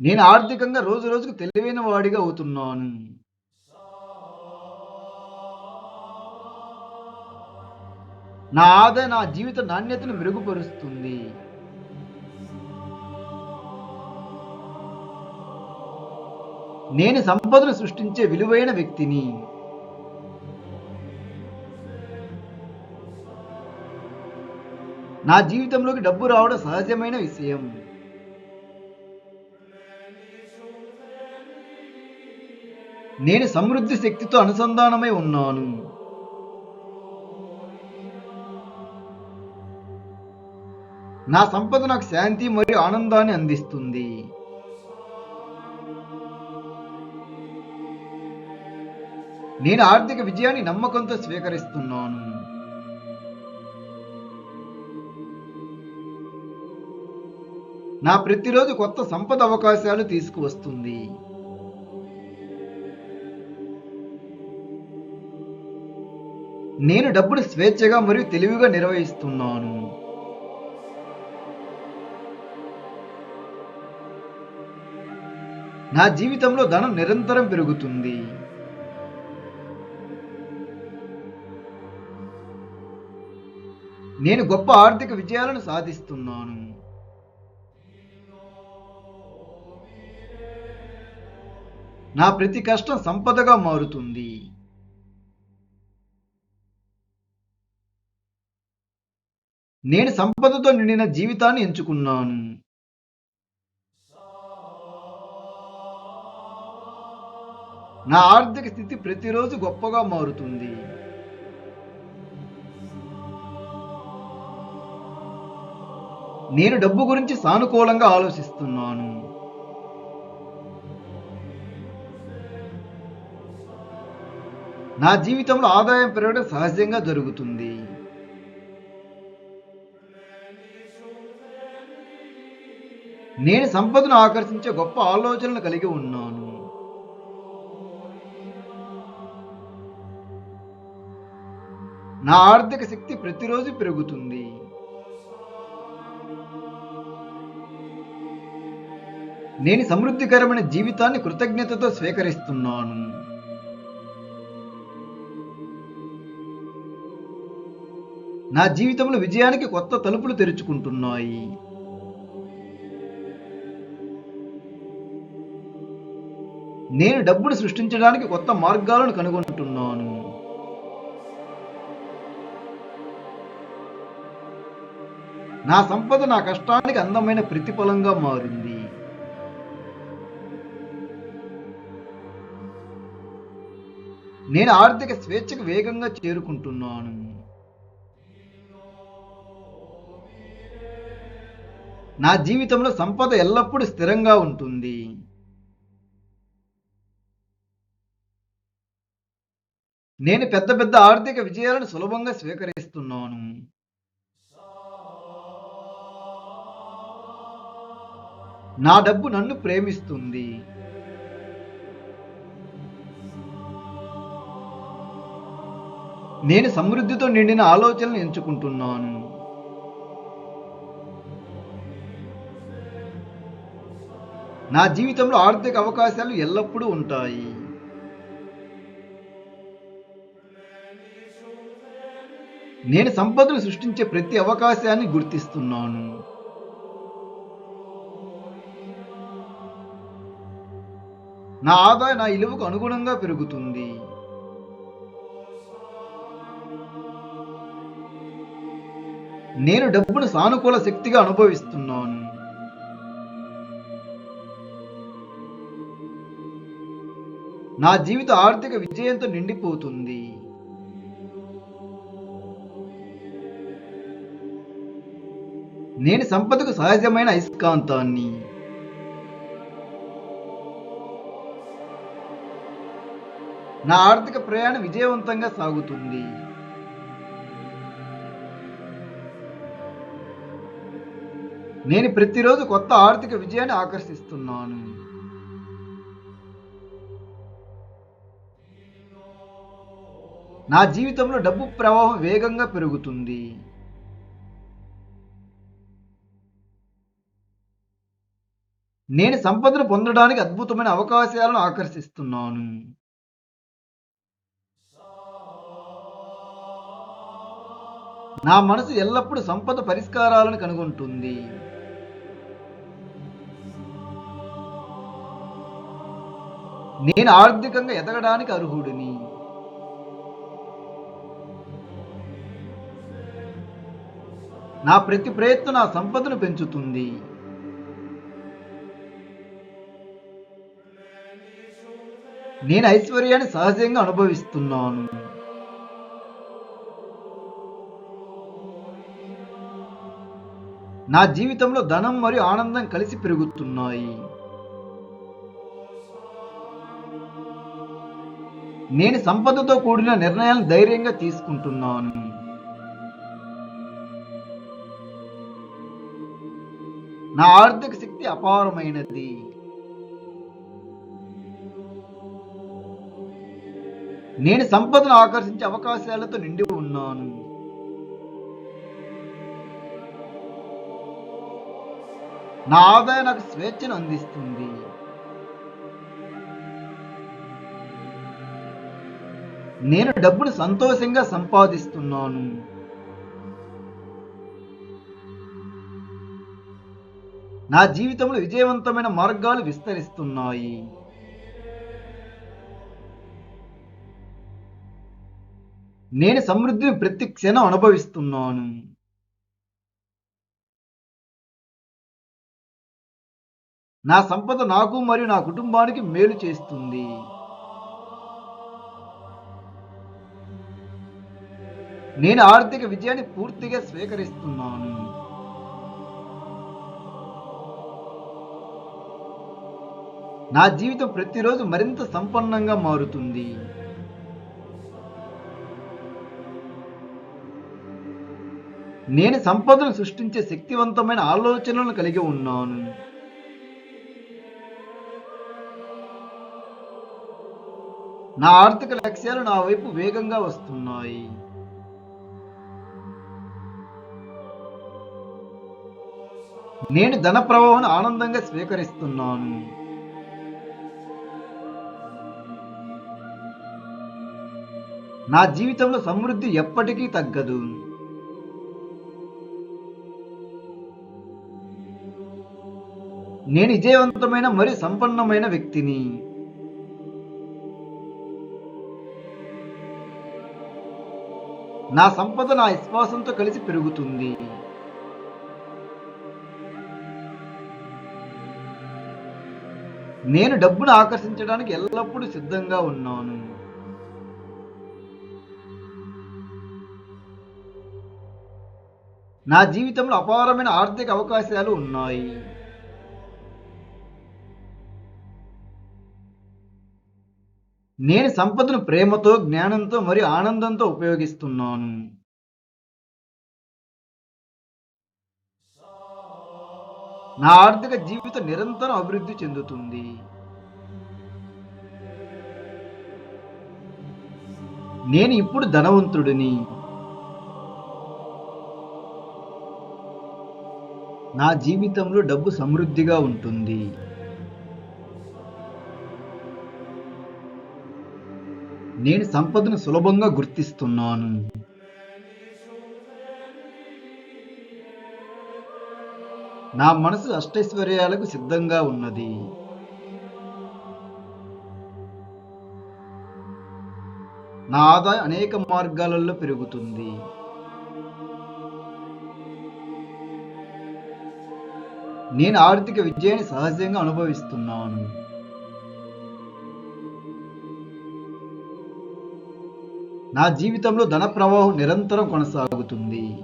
నేను ఆర్థికంగా రోజు రోజుకు తెలివైన వాడిగా అవుతున్నాను. నా ఆదాయం నా జీవిత నాణ్యతను మెరుగుపరుస్తుంది. నేను సంపదను సృష్టించే విలువైన వ్యక్తిని. నా జీవితంలోకి డబ్బు రావడం సహజమైన విషయం. నేను సమృద్ధి శక్తితో అనుసంధానమై ఉన్నాను. నా సంపద నాకు శాంతి మరియు ఆనందాన్ని అందిస్తుంది. నేను ఆర్థిక విజయాన్ని నమ్మకంతో స్వీకరిస్తున్నాను. నా ప్రతిరోజు కొత్త సంపద అవకాశాలు తీసుకువస్తుంది. నేను డబ్బును స్వేచ్ఛగా మరియు తెలివిగా నిర్వహిస్తున్నాను. నా జీవితంలో ధనం నిరంతరం పెరుగుతుంది. నేను గొప్ప ఆర్థిక విజయాలను సాధిస్తున్నాను. నా ప్రతి కష్టం సంపదగా మారుతుంది. నేను సంపదతో నిండిన జీవితాన్ని ఎంచుకున్నాను. నా ఆర్థిక స్థితి ప్రతిరోజు గొప్పగా మారుతుంది. నేను డబ్బు గురించి సానుకూలంగా ఆలోచిస్తున్నాను. నా జీవితంలో ఆదాయం పెరగడం సహజంగా జరుగుతుంది. నేను సంపదను ఆకర్షించే గొప్ప ఆలోచనలు కలిగి ఉన్నాను. నా ఆర్థిక శక్తి ప్రతిరోజు పెరుగుతుంది. నేను సమృద్ధికరమైన జీవితాన్ని కృతజ్ఞతతో స్వీకరిస్తున్నాను. నా జీవితంలో విజయానికి కొత్త తలుపులు తెరుచుకుంటున్నాయి. నేను డబ్బును సృష్టించడానికి కొత్త మార్గాలను కనుగొంటున్నాను. నా సంపద నా కష్టానికి అందమైన ప్రతిఫలంగా మారింది. నేను ఆర్థిక స్వేచ్ఛకు వేగంగా చేరుకుంటున్నాను. నా జీవితంలో సంపద ఎల్లప్పుడూ స్థిరంగా ఉంటుంది. నేను పెద్ద పెద్ద ఆర్థిక విజయాలను సులభంగా స్వీకరిస్తున్నాను. నా డబ్బు నన్ను ప్రేమిస్తుంది. నేను సమృద్ధితో నిండిన ఆలోచనలు ఎంచుకుంటున్నాను. నా జీవితంలో ఆర్థిక అవకాశాలు ఎల్లప్పుడూ ఉంటాయి. నేను సంపదను సృష్టించే ప్రతి అవకాశాన్ని గుర్తిస్తున్నాను. నా ఆదాయం నా ఇలువకు అనుగుణంగా పెరుగుతుంది. నేను డబ్బును సానుకూల శక్తిగా అనుభవిస్తున్నాను. నా జీవిత ఆర్థిక విజయంతో నిండిపోతుంది. నేను సంపదకు సహజమైన అయస్కాంతాన్ని. నా ఆర్థిక ప్రయాణం విజయవంతంగా సాగుతుంది. నేను ప్రతిరోజు కొత్త ఆర్థిక విజయాన్ని ఆకర్షిస్తున్నాను. నా జీవితంలో డబ్బు ప్రవాహం వేగంగా పెరుగుతుంది. నేను సంపదను పొందడానికి అద్భుతమైన అవకాశాలను ఆకర్షిస్తున్నాను. నా మనసు ఎల్లప్పుడూ సంపద పరిష్కారాలను కనుగొంటుంది. నేను ఆర్థికంగా ఎదగడానికి అర్హుడిని. నా ప్రతి ప్రయత్నం నా సంపదను పెంచుతుంది. నేను ఐశ్వర్యాన్ని సహజంగా అనుభవిస్తున్నాను. నా జీవితంలో ధనం మరియు ఆనందం కలిసి పెరుగుతున్నాయి. నేను సంపదతో కూడిన నిర్ణయాలను ధైర్యంగా తీసుకుంటున్నాను. నా ఆర్థిక శక్తి అపారమైనది. నేను సంపదను ఆకర్షించే అవకాశాలతో నిండి ఉన్నాను. నా ఆదాయం నాకు స్వేచ్ఛను అందిస్తుంది. నేను డబ్బును సంతోషంగా సంపాదిస్తున్నాను. నా జీవితంలో విజయవంతమైన మార్గాలు విస్తరిస్తున్నాయి. నేను సమృద్ధిని ప్రతి క్షణం అనుభవిస్తున్నాను. నా సంపద నాకు మరియు నా కుటుంబానికి మేలు చేస్తుంది. నేను ఆర్థిక విజయాన్ని పూర్తిగా స్వీకరిస్తున్నాను. నా జీవితం ప్రతిరోజు మరింత సంపన్నంగా మారుతుంది. నేను సంపదను సృష్టించే శక్తివంతమైన ఆలోచనలను కలిగి ఉన్నాను. నా ఆర్థిక లక్ష్యాలు నా వైపు వేగంగా వస్తున్నాయి. నేను ధన ప్రవాహాన్ని ఆనందంగా స్వీకరిస్తున్నాను. నా జీవితంలో సమృద్ధి ఎప్పటికీ తగ్గదు. నేను విజయవంతమైన మరియు సంపన్నమైన వ్యక్తిని. నా సంపద నా విశ్వాసంతో కలిసి పెరుగుతుంది. నేను డబ్బును ఆకర్షించడానికి ఎల్లప్పుడూ సిద్ధంగా ఉన్నాను. నా జీవితంలో అపారమైన ఆర్థిక అవకాశాలు ఉన్నాయి. నేను సంపదను ప్రేమతో, జ్ఞానంతో మరియు ఆనందంతో ఉపయోగిస్తున్నాను. నా ఆర్థిక జీవితం నిరంతరం అభివృద్ధి చెందుతుంది. నేను ఇప్పుడు ధనవంతుడిని. నా జీవితంలో డబ్బు సమృద్ధిగా ఉంటుంది. నేను సంపదను సులభంగా గుర్తిస్తున్నాను. నా మనసు అష్టైశ్వర్యాలకు సిద్ధంగా ఉన్నది. నా ఆదాయం అనేక మార్గాలలో పెరుగుతుంది. నేను ఆర్థిక విజయాన్ని సహజంగా అనుభవిస్తున్నాను. నా జీవితంలో ధన ప్రవాహం నిరంతరం కొనసాగుతుంది.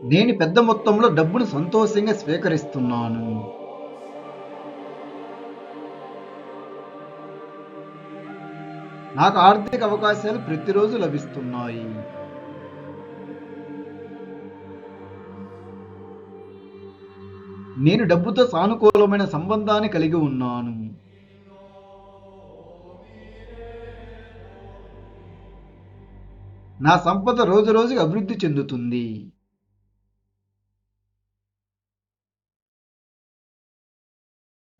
నేను పెద్ద మొత్తంలో డబ్బును సంతోషంగా స్వీకరిస్తున్నాను. నాకు ఆర్థిక అవకాశాలు ప్రతిరోజు లభిస్తున్నాయి. నేను డబ్బుతో సానుకూలమైన సంబంధాన్ని కలిగి ఉన్నాను. నా సంపద రోజురోజుకి అభివృద్ధి చెందుతుంది.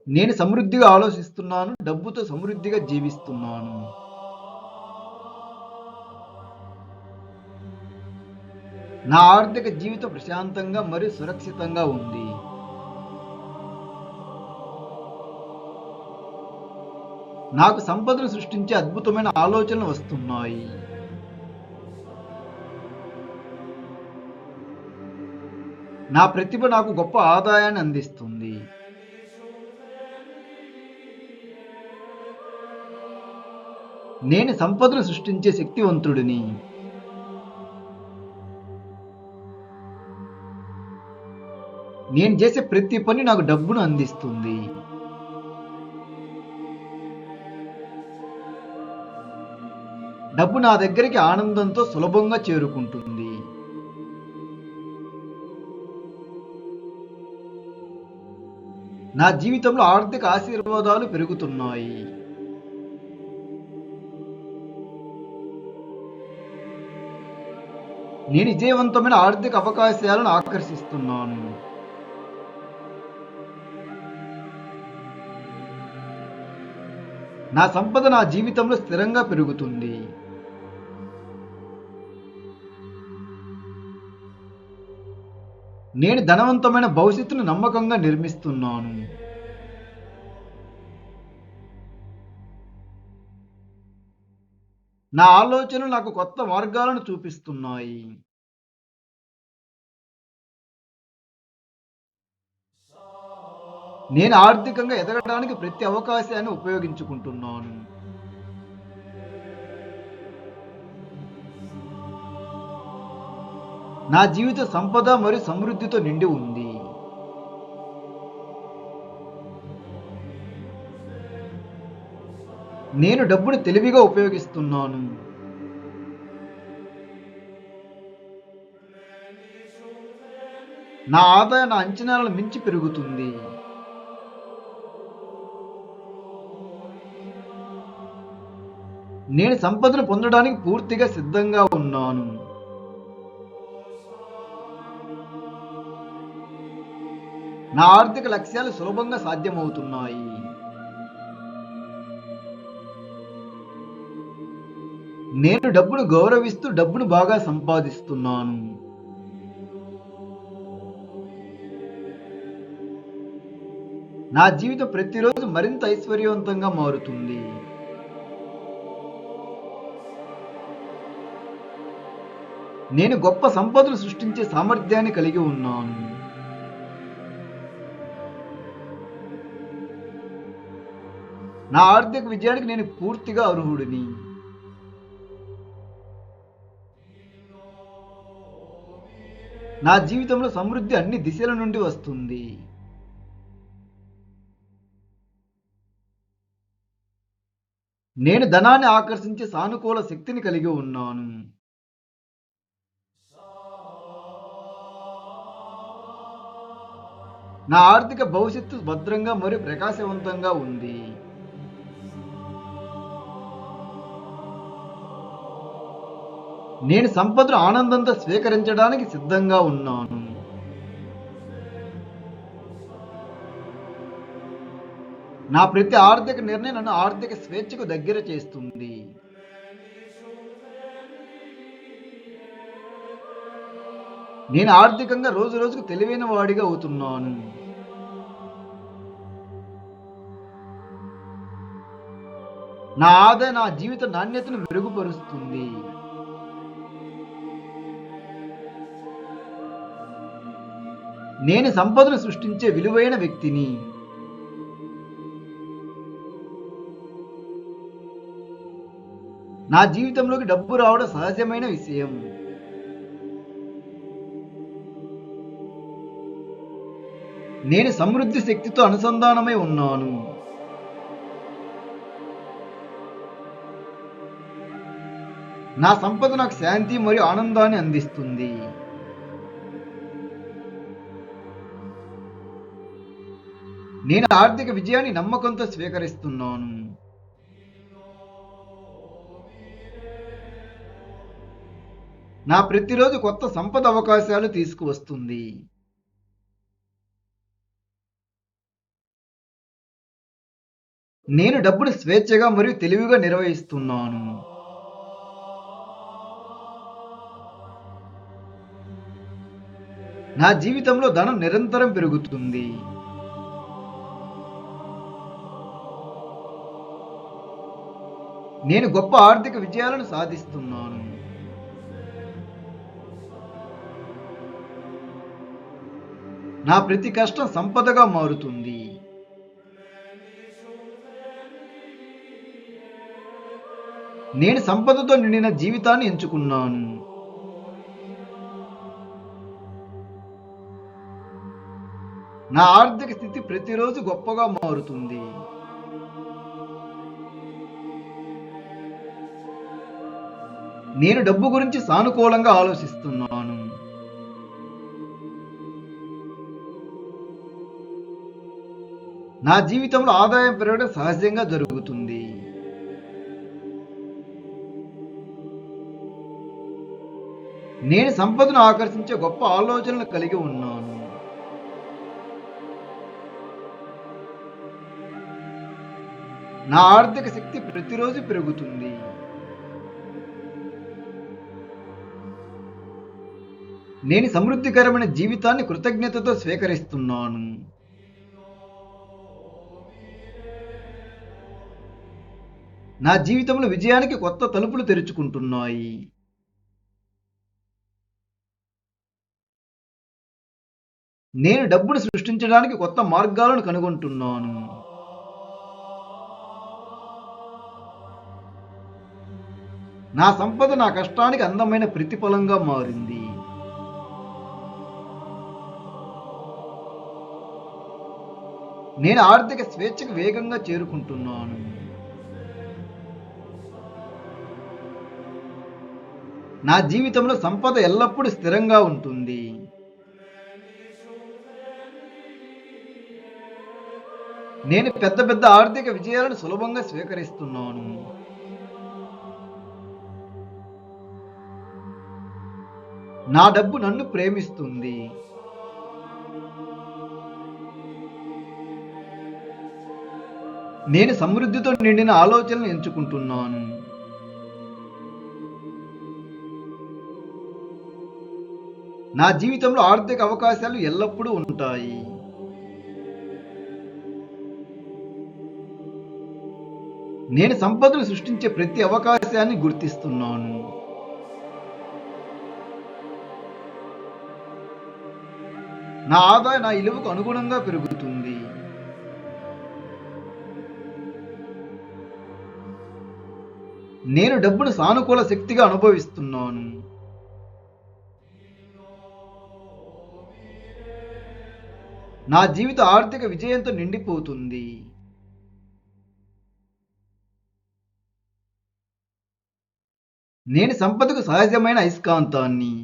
నేను సమృద్ధిగా ఆలోచిస్తున్నాను, డబ్బుతో సమృద్ధిగా జీవిస్తున్నాను. నా ఆర్థిక జీవితం ప్రశాంతంగా మరియు సురక్షితంగా ఉంది. నాకు సంపదను సృష్టించే అద్భుతమైన ఆలోచనలు వస్తున్నాయి. నా ప్రతిభ నాకు గొప్ప ఆదాయాన్ని అందిస్తుంది. నేను సంపదను సృష్టించే శక్తివంతుడిని. నేను చేసే ప్రతి పని నాకు డబ్బును అందిస్తుంది. డబ్బు నా దగ్గరికి ఆనందంతో సులభంగా చేరుకుంటుంది. నా జీవితంలో ఆర్థిక ఆశీర్వాదాలు పెరుగుతున్నాయి. నేను విజయవంతమైన ఆర్థిక అవకాశాలను ఆకర్షిస్తున్నాను. నా సంపద నా జీవితంలో స్థిరంగా పెరుగుతుంది. నేను ధనవంతమైన భవిష్యత్తును నమ్మకంగా నిర్మిస్తున్నాను. నా ఆలోచనలు నాకు కొత్త మార్గాలను చూపిస్తున్నాయి. నేను ఆర్థికంగా ఎదగడానికి ప్రతి అవకాశాన్ని ఉపయోగించుకుంటున్నాను. నా జీవిత సంపద మరియు సమృద్ధితో నిండి ఉంది. నేను డబ్బును తెలివిగా ఉపయోగిస్తున్నాను. నా ఆదాయం నా అంచనాలను మించి పెరుగుతుంది. నేను సంపదను పొందడానికి పూర్తిగా సిద్ధంగా ఉన్నాను. నా ఆర్థిక లక్ష్యాలు సులభంగా సాధ్యమవుతున్నాయి. నేను డబ్బును గౌరవిస్తూ డబ్బును బాగా సంపాదిస్తున్నాను. నా జీవితం ప్రతిరోజు మరింత ఐశ్వర్యవంతంగా మారుతుంది. నేను గొప్ప సంపదను సృష్టించే సామర్థ్యాన్ని కలిగి ఉన్నాను. నా ఆర్థిక విజయానికి నేను పూర్తిగా అర్హుడిని. నా జీవితంలో సమృద్ధి అన్ని దిశల నుండి వస్తుంది. నేను ధనాన్ని ఆకర్షించే సానుకూల శక్తిని కలిగి ఉన్నాను. నా ఆర్థిక భవిష్యత్తు భద్రంగా మరియు ప్రకాశవంతంగా ఉంది. నేను సంపదను ఆనందంతో స్వీకరించడానికి సిద్ధంగా ఉన్నాను. నా ప్రతి ఆర్థిక నిర్ణయం నన్ను ఆర్థిక స్వేచ్ఛకు దగ్గర చేస్తుంది. నేను ఆర్థికంగా రోజు రోజుకు తెలివైన వాడిగా అవుతున్నాను. నా ఆదాయం నా జీవిత నాణ్యతను మెరుగుపరుస్తుంది. నేను సంపదను సృష్టించే విలువైన వ్యక్తిని. నా జీవితంలోకి డబ్బు రావడం సహజమైన విషయం. నేను సమృద్ధి శక్తితో అనుసంధానమై ఉన్నాను. నా సంపద నాకు శాంతి మరియు ఆనందాన్ని అందిస్తుంది. నేను ఆర్థిక విజయాన్ని నమ్మకంతో స్వీకరిస్తున్నాను. నా ప్రతిరోజు కొత్త సంపద అవకాశాలు తీసుకువస్తుంది. నేను డబ్బును స్వేచ్ఛగా మరియు తెలివిగా నిర్వహిస్తున్నాను. నా జీవితంలో ధనం నిరంతరం పెరుగుతుంది. నేను గొప్ప ఆర్థిక విజయాలను సాధిస్తున్నాను. నా ప్రతి కష్టం సంపదగా మారుతుంది. నేను సంపదతో నిండిన జీవితాన్ని ఎంచుకున్నాను. నా ఆర్థిక స్థితి ప్రతిరోజు గొప్పగా మారుతుంది. నేను డబ్బు గురించి సానుకూలంగా ఆలోచిస్తున్నాను. నా జీవితంలో ఆదాయం పెరగడం సహజంగా జరుగుతుంది. నేను సంపదను ఆకర్షించే గొప్ప ఆలోచనలు కలిగి ఉన్నాను. నా ఆర్థిక శక్తి ప్రతిరోజు పెరుగుతుంది. నేను సమృద్ధికరమైన జీవితాన్ని కృతజ్ఞతతో స్వీకరిస్తున్నాను. నా జీవితంలో విజయానికి కొత్త తలుపులు తెరుచుకుంటున్నాయి. నేను డబ్బును సృష్టించడానికి కొత్త మార్గాలను కనుగొంటున్నాను. నా సంపద నా కష్టానికి అందమైన ప్రతిఫలంగా మారింది. నేను ఆర్థిక స్వేచ్ఛకు వేగంగా చేరుకుంటున్నాను. నా జీవితంలో సంపద ఎల్లప్పుడూ స్థిరంగా ఉంటుంది. నేను పెద్ద పెద్ద ఆర్థిక విజయాలను సులభంగా స్వీకరిస్తున్నాను. నా డబ్బు నన్ను ప్రేమిస్తుంది. నేను సమృద్ధితో నిండిన ఆలోచనలు ఎంచుకుంటున్నాను. నా జీవితంలో ఆర్థిక అవకాశాలు ఎల్లప్పుడూ ఉంటాయి. నేను సంపదను సృష్టించే ప్రతి అవకాశాన్ని గుర్తిస్తున్నాను. నా ఆదాయం నా విలువకు అనుగుణంగా పెరుగుతుంది. నేను డబ్బును సానుకూల శక్తిగా అనుభవిస్తున్నాను. నా జీవిత ఆర్థిక విజయంతో నిండిపోతుంది. నేను సంపదకు సహజమైన అయస్కాంతాన్ని.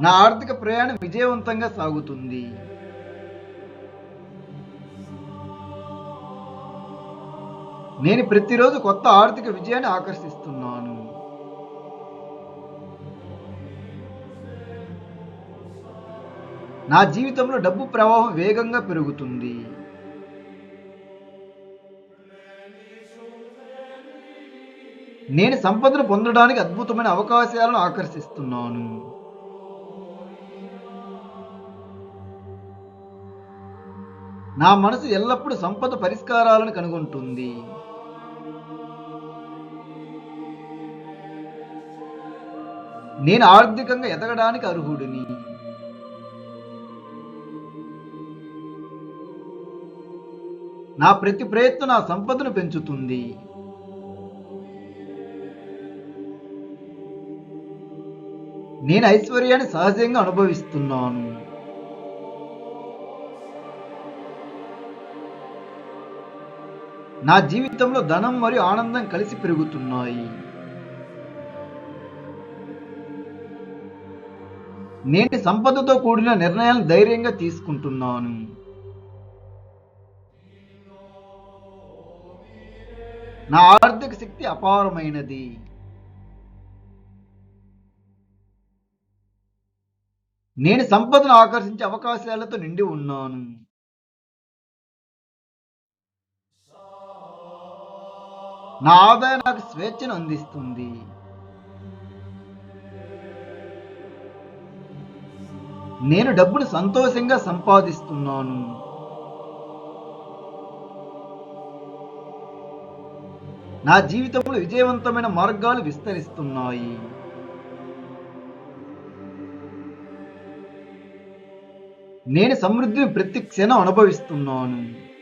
నా ఆర్థిక ప్రయాణం విజయవంతంగా సాగుతుంది. నేను ప్రతిరోజు కొత్త ఆర్థిక విజయాన్ని ఆకర్షిస్తున్నాను. నా జీవితంలో డబ్బు ప్రవాహం వేగంగా పెరుగుతుంది. నేను సంపదను పొందడానికి అద్భుతమైన అవకాశాలను ఆకర్షిస్తున్నాను. నా మనసు ఎల్లప్పుడూ సంపద పరిష్కారాలను కనుగొంటుంది. నేను ఆర్థికంగా ఎదగడానికి అర్హుడిని. నా ప్రతి ప్రయత్నం నా సంపదను పెంచుతుంది. నేను ఐశ్వర్యాన్ని సహజంగా అనుభవిస్తున్నాను. నా జీవితంలో ధనం మరియు ఆనందం కలిసి పెరుగుతున్నాయి. నేను సంపదతో కూడిన నిర్ణయాలను ధైర్యంగా తీసుకుంటున్నాను. నా ఆర్థిక శక్తి అపారమైనది. నేను సంపదను ఆకర్షించే అవకాశాలతో నిండి ఉన్నాను. నా ఆదాయం నాకు స్వేచ్ఛను అందిస్తుంది. నేను డబ్బును సంతోషంగా సంపాదిస్తున్నాను. నా జీవితంలో విజయవంతమైన మార్గాలు విస్తరిస్తున్నాయి. నేను సమృద్ధిని ప్రతి క్షణం అనుభవిస్తున్నాను.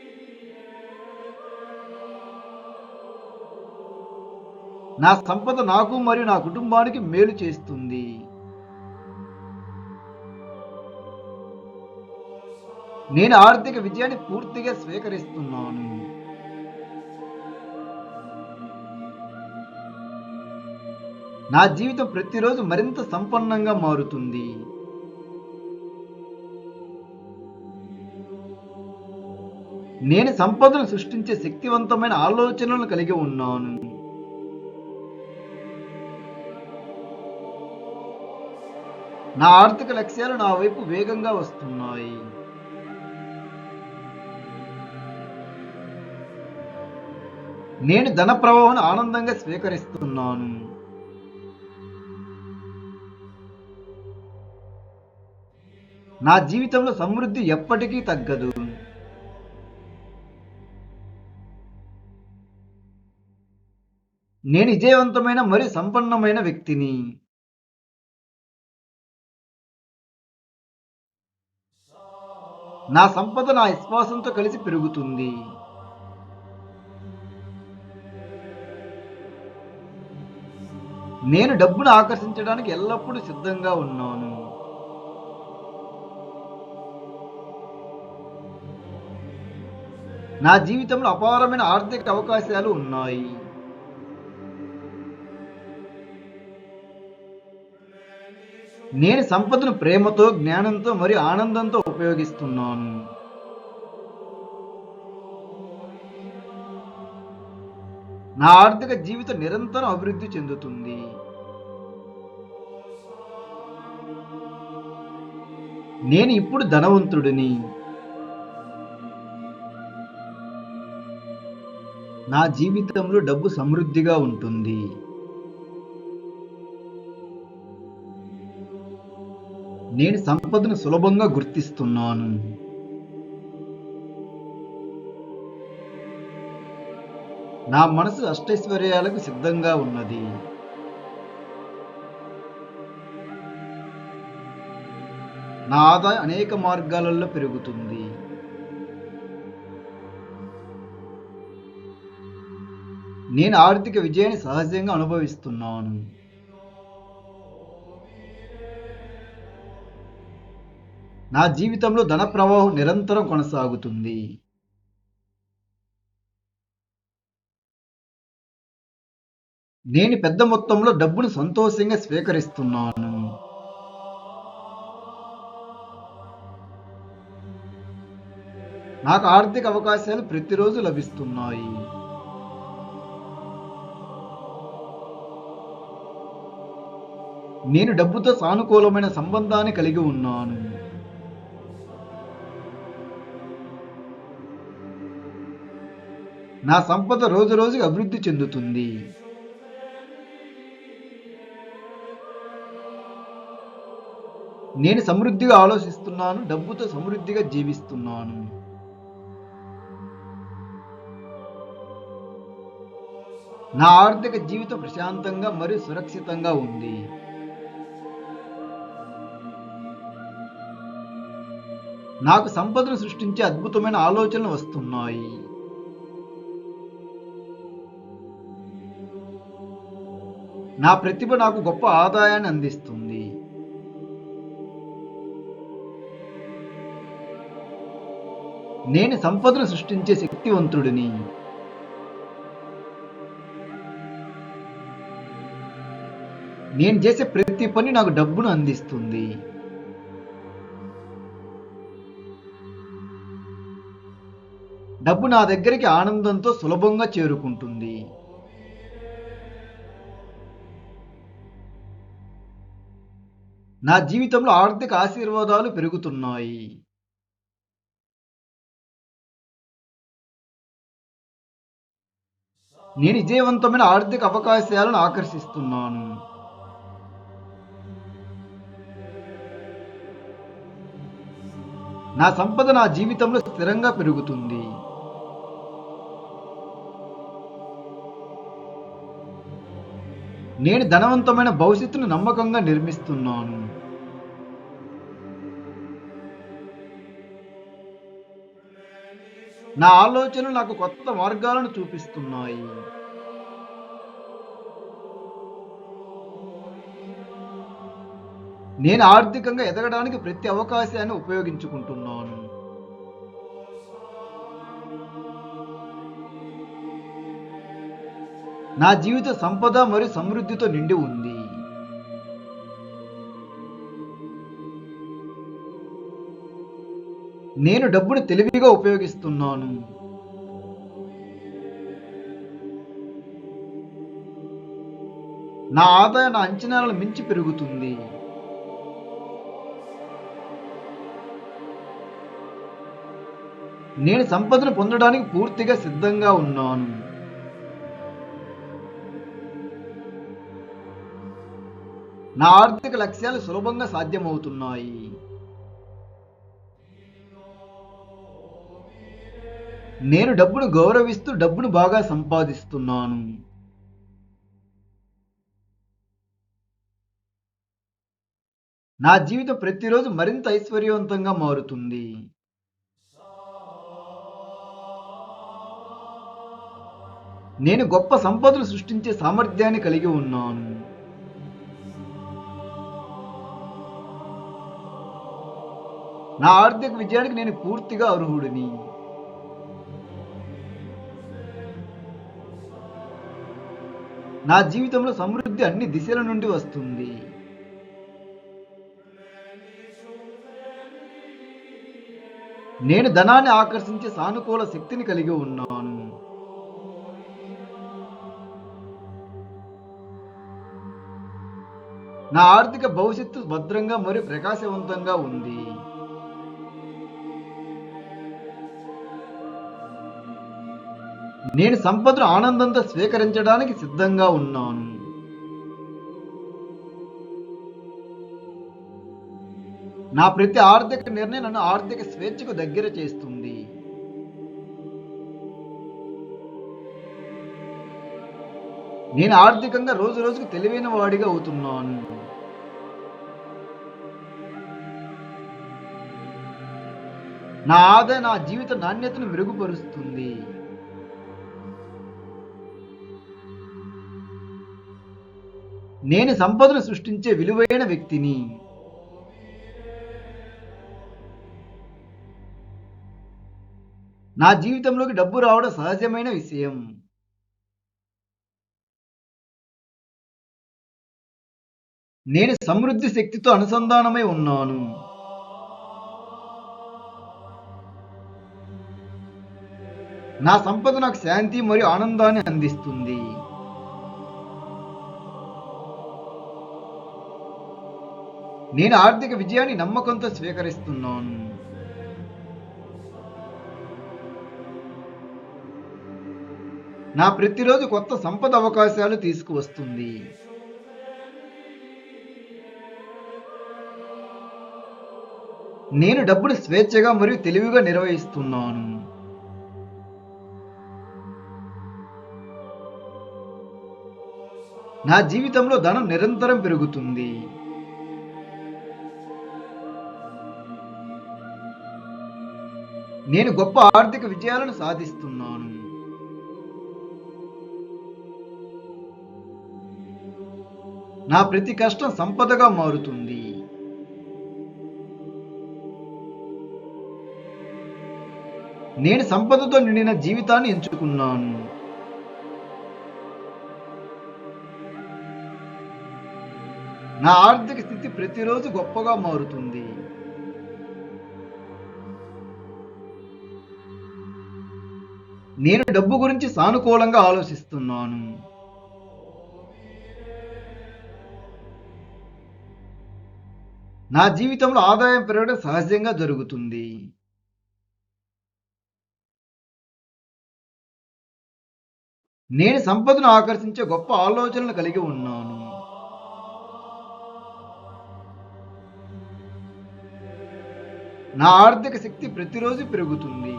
నా సంపద నాకు మరియు నా కుటుంబానికి మేలు చేస్తుంది. నేను ఆర్థిక విజయాన్ని పూర్తిగా స్వీకరిస్తున్నాను. నా జీవితం ప్రతిరోజు మరింత సంపన్నంగా మారుతుంది. నేను సంపదను సృష్టించే శక్తివంతమైన ఆలోచనలను కలిగి ఉన్నాను. నా ఆర్థిక లక్ష్యాలు నా వైపు వేగంగా వస్తున్నాయి. నేను ధన ప్రవాహం ఆనందంగా స్వీకరిస్తున్నాను. నా జీవితంలో సమృద్ధి ఎప్పటికీ తగ్గదు. నేను విజయవంతమైన మరియు సంపన్నమైన వ్యక్తిని. నా సంపద నా విశ్వాసంతో కలిసి పెరుగుతుంది. నేను డబ్బును ఆకర్షించడానికి ఎల్లప్పుడూ సిద్ధంగా ఉన్నాను. నా జీవితంలో అపారమైన ఆర్థిక అవకాశాలు ఉన్నాయి. నేను సంపదను ప్రేమతో, జ్ఞానంతో మరియు ఆనందంతో ఉపయోగిస్తున్నాను. నా ఆర్థిక జీవితం నిరంతరం అభివృద్ధి చెందుతుంది. నేను ఇప్పుడు ధనవంతుడిని. నా జీవితంలో డబ్బు సమృద్ధిగా ఉంటుంది. నేను సంపదను సులభంగా గుర్తిస్తున్నాను. నా మనసు అష్టైశ్వర్యాలకు సిద్ధంగా ఉన్నది. నా ఆదాయం అనేక మార్గాలలో పెరుగుతుంది. నేను ఆర్థిక విజయాన్ని సహజంగా అనుభవిస్తున్నాను. నా జీవితంలో ధన ప్రవాహం నిరంతరం కొనసాగుతుంది. నేను పెద్ద మొత్తంలో డబ్బును సంతోషంగా స్వీకరిస్తున్నాను. నాకు ఆర్థిక అవకాశాలు ప్రతిరోజు లభిస్తున్నాయి. నేను డబ్బుతో సానుకూలమైన సంబంధాన్ని కలిగి ఉన్నాను. నా సంపద రోజురోజుకి అభివృద్ధి చెందుతుంది. నేను సమృద్ధిగా ఆలోచిస్తున్నాను, డబ్బుతో సమృద్ధిగా జీవిస్తున్నాను. నా ఆర్థిక జీవితం ప్రశాంతంగా మరియు సురక్షితంగా ఉంది. నాకు సంపదను సృష్టించే అద్భుతమైన ఆలోచనలు వస్తున్నాయి. నా ప్రతిభ నాకు గొప్ప ఆదాయాన్ని అందిస్తుంది. నేను సంపదను సృష్టించే శక్తివంతుడిని. నేను చేసే ప్రతి పని నాకు డబ్బును అందిస్తుంది. డబ్బు నా దగ్గరికి ఆనందంతో సులభంగా చేరుకుంటుంది. నా జీవితంలో ఆర్థిక ఆశీర్వాదాలు పెరుగుతున్నాయి. నేను విజయవంతమైన ఆర్థిక అవకాశాలను ఆకర్షిస్తున్నాను. నా సంపద నా జీవితంలో స్థిరంగా పెరుగుతుంది. నేను ధనవంతమైన భవిష్యత్తును నమ్మకంగా నిర్మిస్తున్నాను. నా ఆలోచనలు నాకు కొత్త మార్గాలను చూపిస్తున్నాయి. నేను ఆర్థికంగా ఎదగడానికి ప్రతి అవకాశాన్ని ఉపయోగించుకుంటున్నాను. నా జీవిత సంపద మరియు సమృద్ధితో నిండి ఉంది. నేను డబ్బును తెలివిగా ఉపయోగిస్తున్నాను. నా ఆదాయం నా అంచనాలను మించి పెరుగుతుంది. నేను సంపదను పొందడానికి పూర్తిగా సిద్ధంగా ఉన్నాను. నా ఆర్థిక లక్ష్యాలు సులభంగా సాధ్యమవుతున్నాయి. నేను డబ్బును గౌరవిస్తూ డబ్బును బాగా సంపాదిస్తున్నాను. నా జీవితం ప్రతిరోజు మరింత ఐశ్వర్యవంతంగా మారుతుంది. నేను గొప్ప సంపదను సృష్టించే సామర్థ్యాన్ని కలిగి ఉన్నాను. నా ఆర్థిక విజయానికి నేను పూర్తిగా అర్హుడిని. నా జీవితంలో సమృద్ధి అన్ని దిశల నుండి వస్తుంది. నేను ధనాన్ని ఆకర్షించే సానుకూల శక్తిని కలిగి ఉన్నాను. నా ఆర్థిక భవిష్యత్తు భద్రంగా మరియు ప్రకాశవంతంగా ఉంది. నేను సంపదను ఆనందంతో స్వీకరించడానికి సిద్ధంగా ఉన్నాను. నా ప్రతి ఆర్థిక నిర్ణయం నన్ను ఆర్థిక స్వేచ్ఛకు దగ్గర చేస్తుంది. నేను ఆర్థికంగా రోజు రోజుకు తెలివైన వాడిగా అవుతున్నాను. నా ఆదాయం నా జీవిత నాణ్యతను మెరుగుపరుస్తుంది. నేను సంపదను సృష్టించే విలువైన వ్యక్తిని. నా జీవితంలోకి డబ్బు రావడం సహజమైన విషయం. నేను సమృద్ధి శక్తితో అనుసంధానమై ఉన్నాను. నా సంపద నాకు శాంతి మరియు ఆనందాన్ని అందిస్తుంది. నేను ఆర్థిక విజయాన్ని నమ్మకంతో స్వీకరిస్తున్నాను. నా ప్రతిరోజు కొత్త సంపద అవకాశాలు తీసుకువస్తుంది. నేను డబ్బును స్వేచ్ఛగా మరియు తెలివిగా నిర్వహిస్తున్నాను. నా జీవితంలో ధనం నిరంతరం పెరుగుతుంది. నేను గొప్ప ఆర్థిక విజయాలను సాధిస్తున్నాను. నా ప్రతి కష్టం సంపదగా మారుతుంది. నేను సంపదతో నిండిన జీవితాన్ని ఎంచుకున్నాను. నా ఆర్థిక స్థితి ప్రతిరోజు గొప్పగా మారుతుంది. నేను డబ్బు గురించి సానుకూలంగా ఆలోచిస్తున్నాను. నా జీవితంలో ఆదాయం పెరగడం సహజంగా జరుగుతుంది. నేను సంపదను ఆకర్షించే గొప్ప ఆలోచనలు కలిగి ఉన్నాను. నా ఆర్థిక శక్తి ప్రతిరోజు పెరుగుతుంది.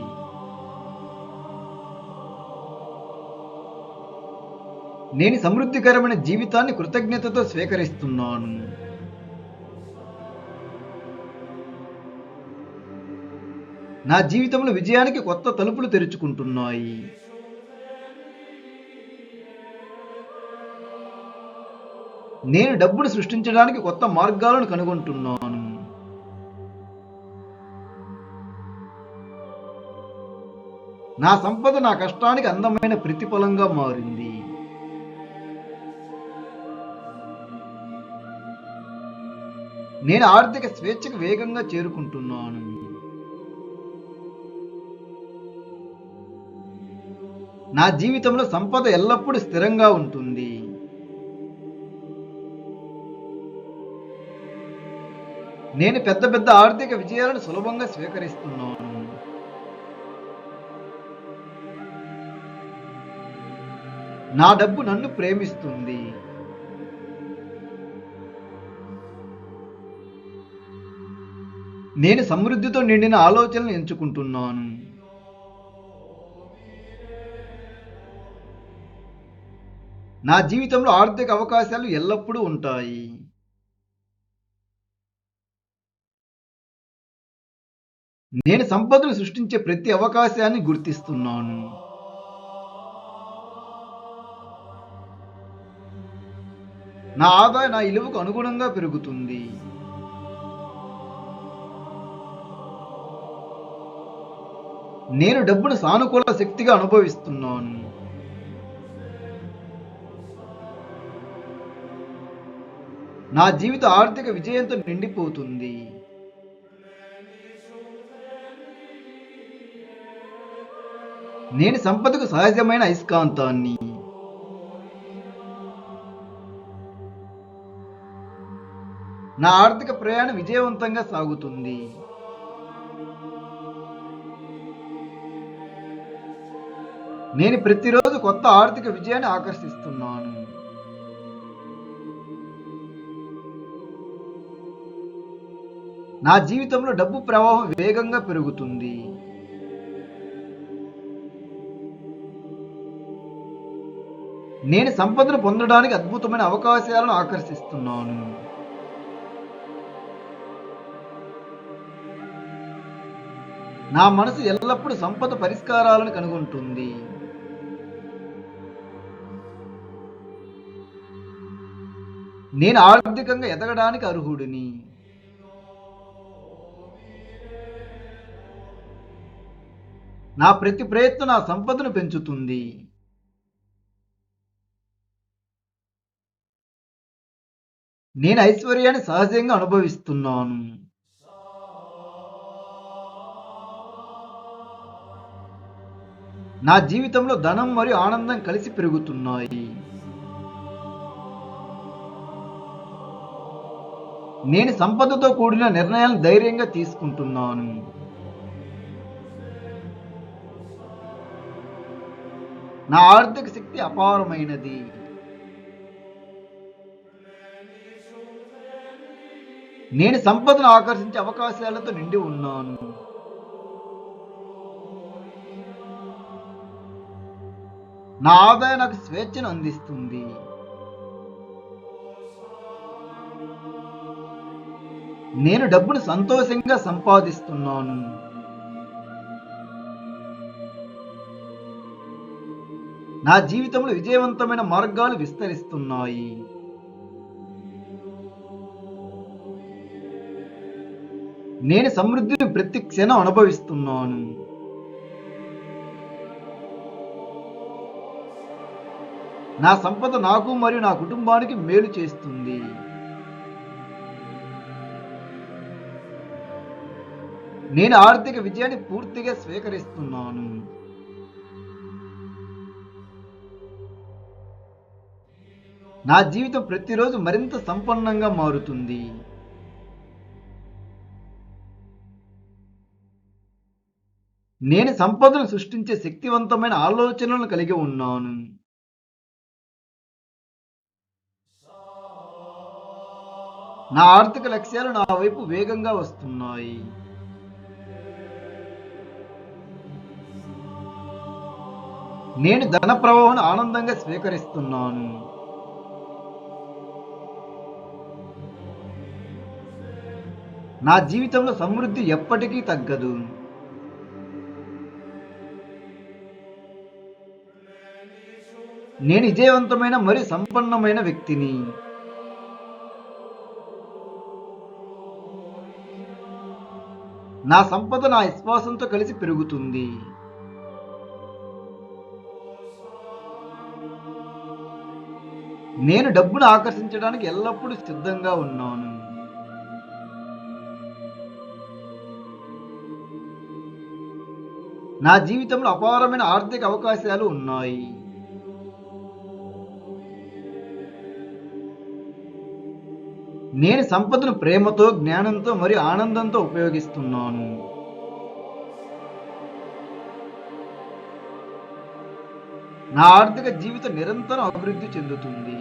నేను సమృద్ధికరమైన జీవితాన్ని కృతజ్ఞతతో స్వీకరిస్తున్నాను. నా జీవితంలో విజయానికి కొత్త తలుపులు తెరుచుకుంటున్నాయి. నేను డబ్బును సృష్టించడానికి కొత్త మార్గాలను కనుగొంటున్నాను. నా సంపద నా కష్టానికి అందమైన ప్రతిఫలంగా మారింది. నేను ఆర్థిక స్వేచ్ఛకు వేగంగా చేరుకుంటున్నాను. నా జీవితంలో సంపద ఎల్లప్పుడూ స్థిరంగా ఉంటుంది. నేను పెద్ద పెద్ద ఆర్థిక విజయాలను సులభంగా స్వీకరిస్తున్నాను. నా డబ్బు నన్ను ప్రేమిస్తుంది. నేను సమృద్ధితో నిండిన ఆలోచనలు ఎంచుకుంటున్నాను. నా జీవితంలో ఆర్థిక అవకాశాలు ఎల్లప్పుడూ ఉంటాయి. నేను సంపదను సృష్టించే ప్రతి అవకాశాన్ని గుర్తిస్తున్నాను. నా ఆదాయం నా ఇలువకు అనుగుణంగా పెరుగుతుంది. నేను డబ్బును సానుకూల శక్తిగా అనుభవిస్తున్నాను. నా జీవిత ఆర్థిక విజయంతో నిండిపోతుంది. నేను సంపదకు సహజమైన అయస్కాంతాన్ని. నా ఆర్థిక ప్రయాణం విజయవంతంగా సాగుతుంది. నేను ప్రతిరోజు కొత్త ఆర్థిక విజయాన్ని ఆకర్షిస్తున్నాను. నా జీవితంలో డబ్బు ప్రవాహం వేగంగా పెరుగుతుంది. నేను సంపదను పొందడానికి అద్భుతమైన అవకాశాలను ఆకర్షిస్తున్నాను. నా మనసు ఎల్లప్పుడూ సంపద పరిష్కారాలను కనుగొంటుంది. నేను ఆర్థికంగా ఎదగడానికి అర్హుడిని. నా ప్రతి ప్రయత్నం నా సంపదను పెంచుతుంది. నేను ఐశ్వర్యాన్ని సహజంగా అనుభవిస్తున్నాను. నా జీవితంలో ధనం మరియు ఆనందం కలిసి పెరుగుతున్నాయి. నేను సంపదతో కూడిన నిర్ణయాలను ధైర్యంగా తీసుకుంటున్నాను. నా ఆర్థిక శక్తి అపారమైనది. నేను సంపదను ఆకర్షించే అవకాశాలతో నిండి ఉన్నాను. నా ఆదాయం నాకు స్వేచ్ఛను అందిస్తుంది. నేను డబ్బును సంతోషంగా సంపాదిస్తున్నాను. నా జీవితంలో విజయవంతమైన మార్గాలు విస్తరిస్తున్నాయి. నేను సమృద్ధిని ప్రతి క్షణం అనుభవిస్తున్నాను. నా సంపద నాకు మరియు నా కుటుంబానికి మేలు చేస్తుంది. నేను ఆర్థిక విజయాన్ని పూర్తిగా స్వీకరిస్తున్నాను. నా జీవితం ప్రతిరోజు మరింత సంపన్నంగా మారుతుంది. నేను సంపదను సృష్టించే శక్తివంతమైన ఆలోచనలను కలిగి ఉన్నాను. నా ఆర్థిక లక్ష్యాలు నా వైపు వేగంగా వస్తున్నాయి. నేను ధన ప్రవాహం ఆనందంగా స్వీకరిస్తున్నాను. నా జీవితంలో సమృద్ధి ఎప్పటికీ తగ్గదు. నేను విజయవంతమైన మరియు సంపన్నమైన వ్యక్తిని. నా సంపద నా విశ్వాసంతో కలిసి పెరుగుతుంది. నేను డబ్బును ఆకర్షించడానికి ఎల్లప్పుడూ సిద్ధంగా ఉన్నాను. నా జీవితంలో అపారమైన ఆర్థిక అవకాశాలు ఉన్నాయి. నేను సంపదను ప్రేమతో, జ్ఞానంతో మరియు ఆనందంతో ఉపయోగిస్తున్నాను. నా ఆర్థిక జీవితం నిరంతరం అభివృద్ధి చెందుతుంది.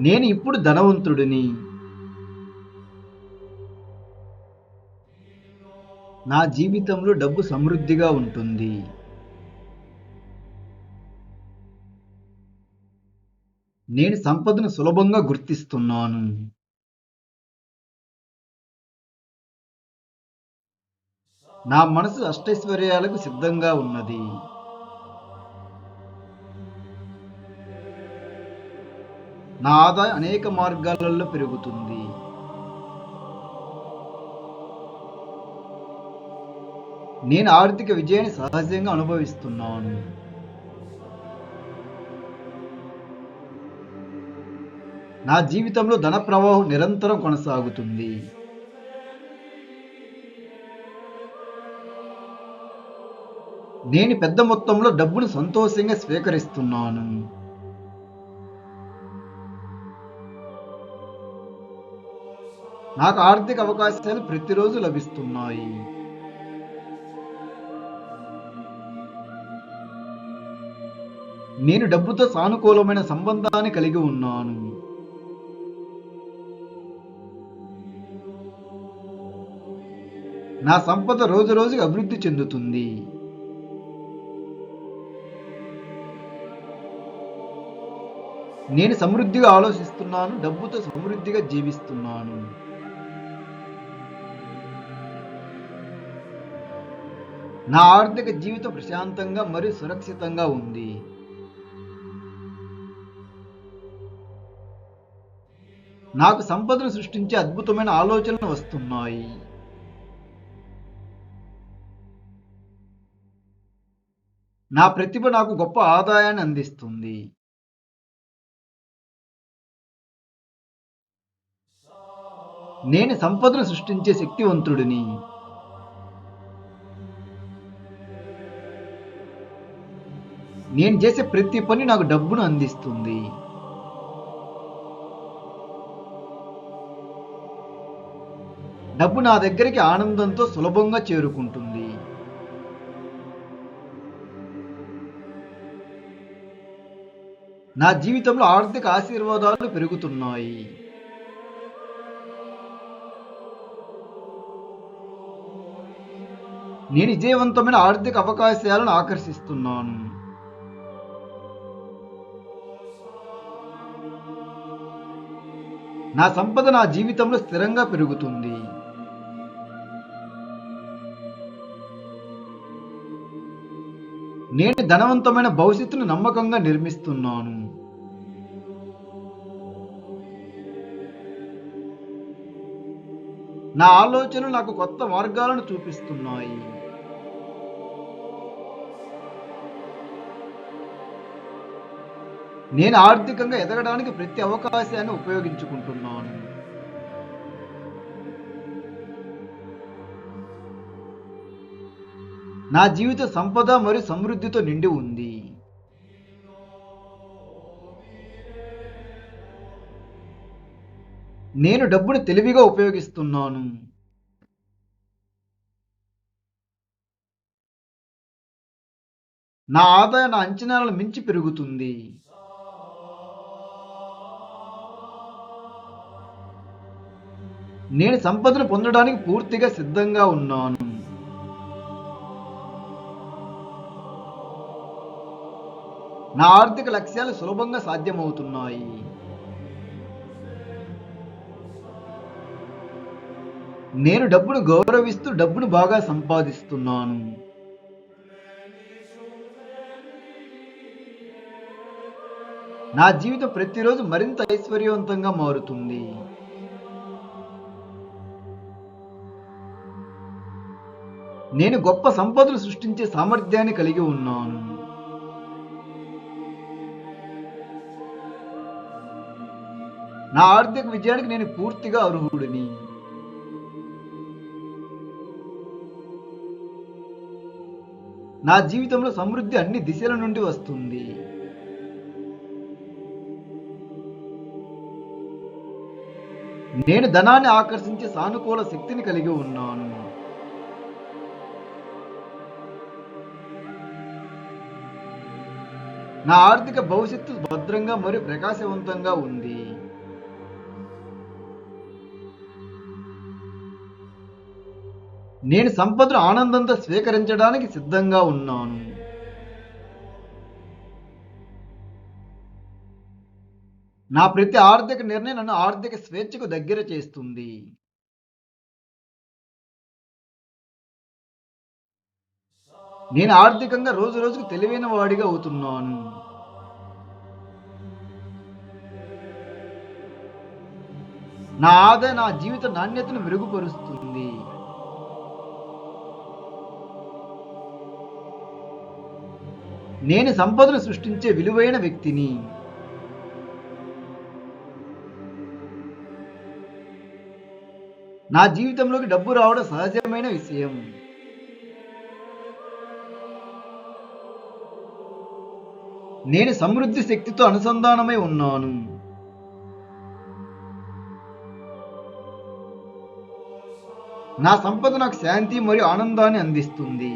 నేను ఇప్పుడు ధనవంతుడిని. నా జీవితంలో డబ్బు సమృద్ధిగా ఉంటుంది. నేను సంపదను సులభంగా గుర్తిస్తున్నాను. నా మనసు అష్టైశ్వర్యాలకు సిద్ధంగా ఉన్నది. నా ఆదాయం అనేక మార్గాలలో పెరుగుతుంది. నేను ఆర్థిక విజయాన్ని సహజంగా అనుభవిస్తున్నాను. నా జీవితంలో ధన ప్రవాహం నిరంతరం కొనసాగుతుంది. నేను పెద్ద మొత్తంలో డబ్బును సంతోషంగా స్వీకరిస్తున్నాను. నాకు ఆర్థిక అవకాశాలు ప్రతిరోజు లభిస్తున్నాయి. నేను డబ్బుతో సానుకూలమైన సంబంధాన్ని కలిగి ఉన్నాను. నా సంపద రోజురోజుకి అభివృద్ధి చెందుతుంది. నేను సమృద్ధిగా ఆలోచిస్తున్నాను, డబ్బుతో సమృద్ధిగా జీవిస్తున్నాను. నా ఆర్థిక జీవితం ప్రశాంతంగా మరియు సురక్షితంగా ఉంది. నాకు సంపదను సృష్టించే అద్భుతమైన ఆలోచనలు వస్తున్నాయి. నా ప్రతిభ నాకు గొప్ప ఆదాయాన్ని అందిస్తుంది. నేను సంపదను సృష్టించే శక్తివంతుడిని. నేను చేసే ప్రతి పని నాకు డబ్బును అందిస్తుంది. డబ్బు నా దగ్గరికి ఆనందంతో సులభంగా చేరుకుంటుంది. నా జీవితంలో ఆర్థిక ఆశీర్వాదాలు పెరుగుతున్నాయి. నేను విజయవంతమైన ఆర్థిక అవకాశాలను ఆకర్షిస్తున్నాను. నా సంపద నా జీవితంలో స్థిరంగా పెరుగుతుంది. నేను ధనవంతమైన భవిష్యత్తును నమ్మకంగా నిర్మిస్తున్నాను. నా ఆలోచనలు నాకు కొత్త మార్గాలను చూపిస్తున్నాయి. నేను ఆర్థికంగా ఎదగడానికి ప్రతి అవకాశాన్ని ఉపయోగించుకుంటున్నాను. నా జీవిత సంపద మరియు సమృద్ధితో నిండి ఉంది. నేను డబ్బును తెలివిగా ఉపయోగిస్తున్నాను. నా ఆదాయం నా అంచనాలను మించి పెరుగుతుంది. నేను సంపదను పొందడానికి పూర్తిగా సిద్ధంగా ఉన్నాను. నా ఆర్థిక లక్ష్యాలు సులభంగా సాధ్యమవుతున్నాయి. నేను డబ్బును గౌరవిస్తూ డబ్బును బాగా సంపాదిస్తున్నాను. నా జీవితం ప్రతిరోజు మరింత ఐశ్వర్యవంతంగా మారుతుంది. నేను గొప్ప సంపదలు సృష్టించే సామర్థ్యాన్ని కలిగి ఉన్నాను. నా ఆర్థిక విజయానికి నేను పూర్తిగా అర్హుడిని. నా జీవితంలో సమృద్ధి అన్ని దిశల నుండి వస్తుంది. నేను ధనాన్ని ఆకర్షించే సానుకూల శక్తిని కలిగి ఉన్నాను. నా ఆర్థిక భవిష్యత్తు భద్రంగా మరియు ప్రకాశవంతంగా ఉంది. నేను సంపదను ఆనందంతో స్వీకరించడానికి సిద్ధంగా ఉన్నాను. నా ప్రతి ఆర్థిక నిర్ణయం నన్ను ఆర్థిక స్వేచ్ఛకు దగ్గర చేస్తుంది. నేను ఆర్థికంగా రోజు రోజుకు తెలివైన వాడిగా అవుతున్నాను. నా ఆదాయం నా జీవిత నాణ్యతను మెరుగుపరుస్తుంది. నేను సంపదను సృష్టించే విలువైన వ్యక్తిని. నా జీవితంలోకి డబ్బు రావడం సహజమైన విషయం. నేను సమృద్ధి శక్తితో అనుసంధానమై ఉన్నాను. నా సంపద నాకు శాంతి మరియు ఆనందాన్ని అందిస్తుంది.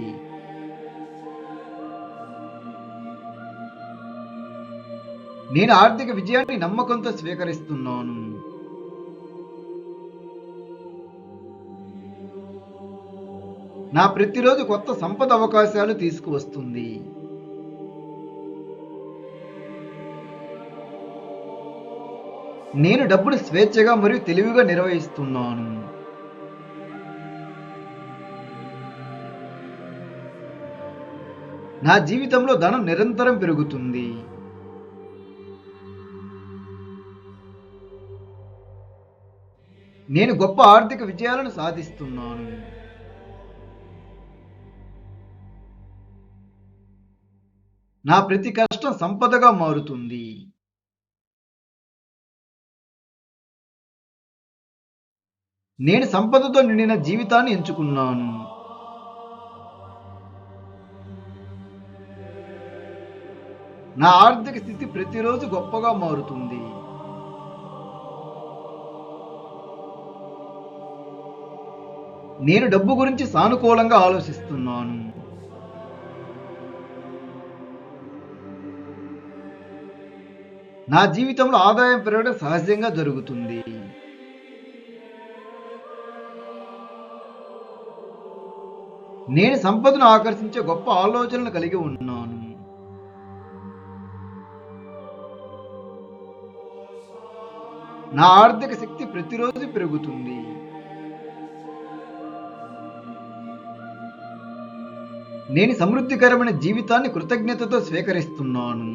నేను ఆర్థిక విజయాన్ని నమ్మకంతో స్వీకరిస్తున్నాను. నా ప్రతిరోజు కొత్త సంపద అవకాశాలు తీసుకువస్తుంది. నేను డబ్బును స్వేచ్ఛగా మరియు తెలివిగా నిర్వహిస్తున్నాను. నా జీవితంలో ధనం నిరంతరం పెరుగుతుంది. నేను గొప్ప ఆర్థిక విజయాలను సాధిస్తున్నాను. నా ప్రతి కష్టం సంపదగా మారుతుంది. నేను సంపదతో నిండిన జీవితాన్ని ఎంచుకున్నాను. నా ఆర్థిక స్థితి ప్రతిరోజు గొప్పగా మారుతుంది. నేను డబ్బు గురించి సానుకూలంగా ఆలోచిస్తున్నాను. నా జీవితంలో ఆదాయం పెరగడం సహజంగా జరుగుతుంది. నేను సంపదను ఆకర్షించే గొప్ప ఆలోచనలు కలిగి ఉన్నాను. నా ఆర్థిక శక్తి ప్రతిరోజు పెరుగుతుంది. నేను సమృద్ధికరమైన జీవితాన్ని కృతజ్ఞతతో స్వీకరిస్తున్నాను.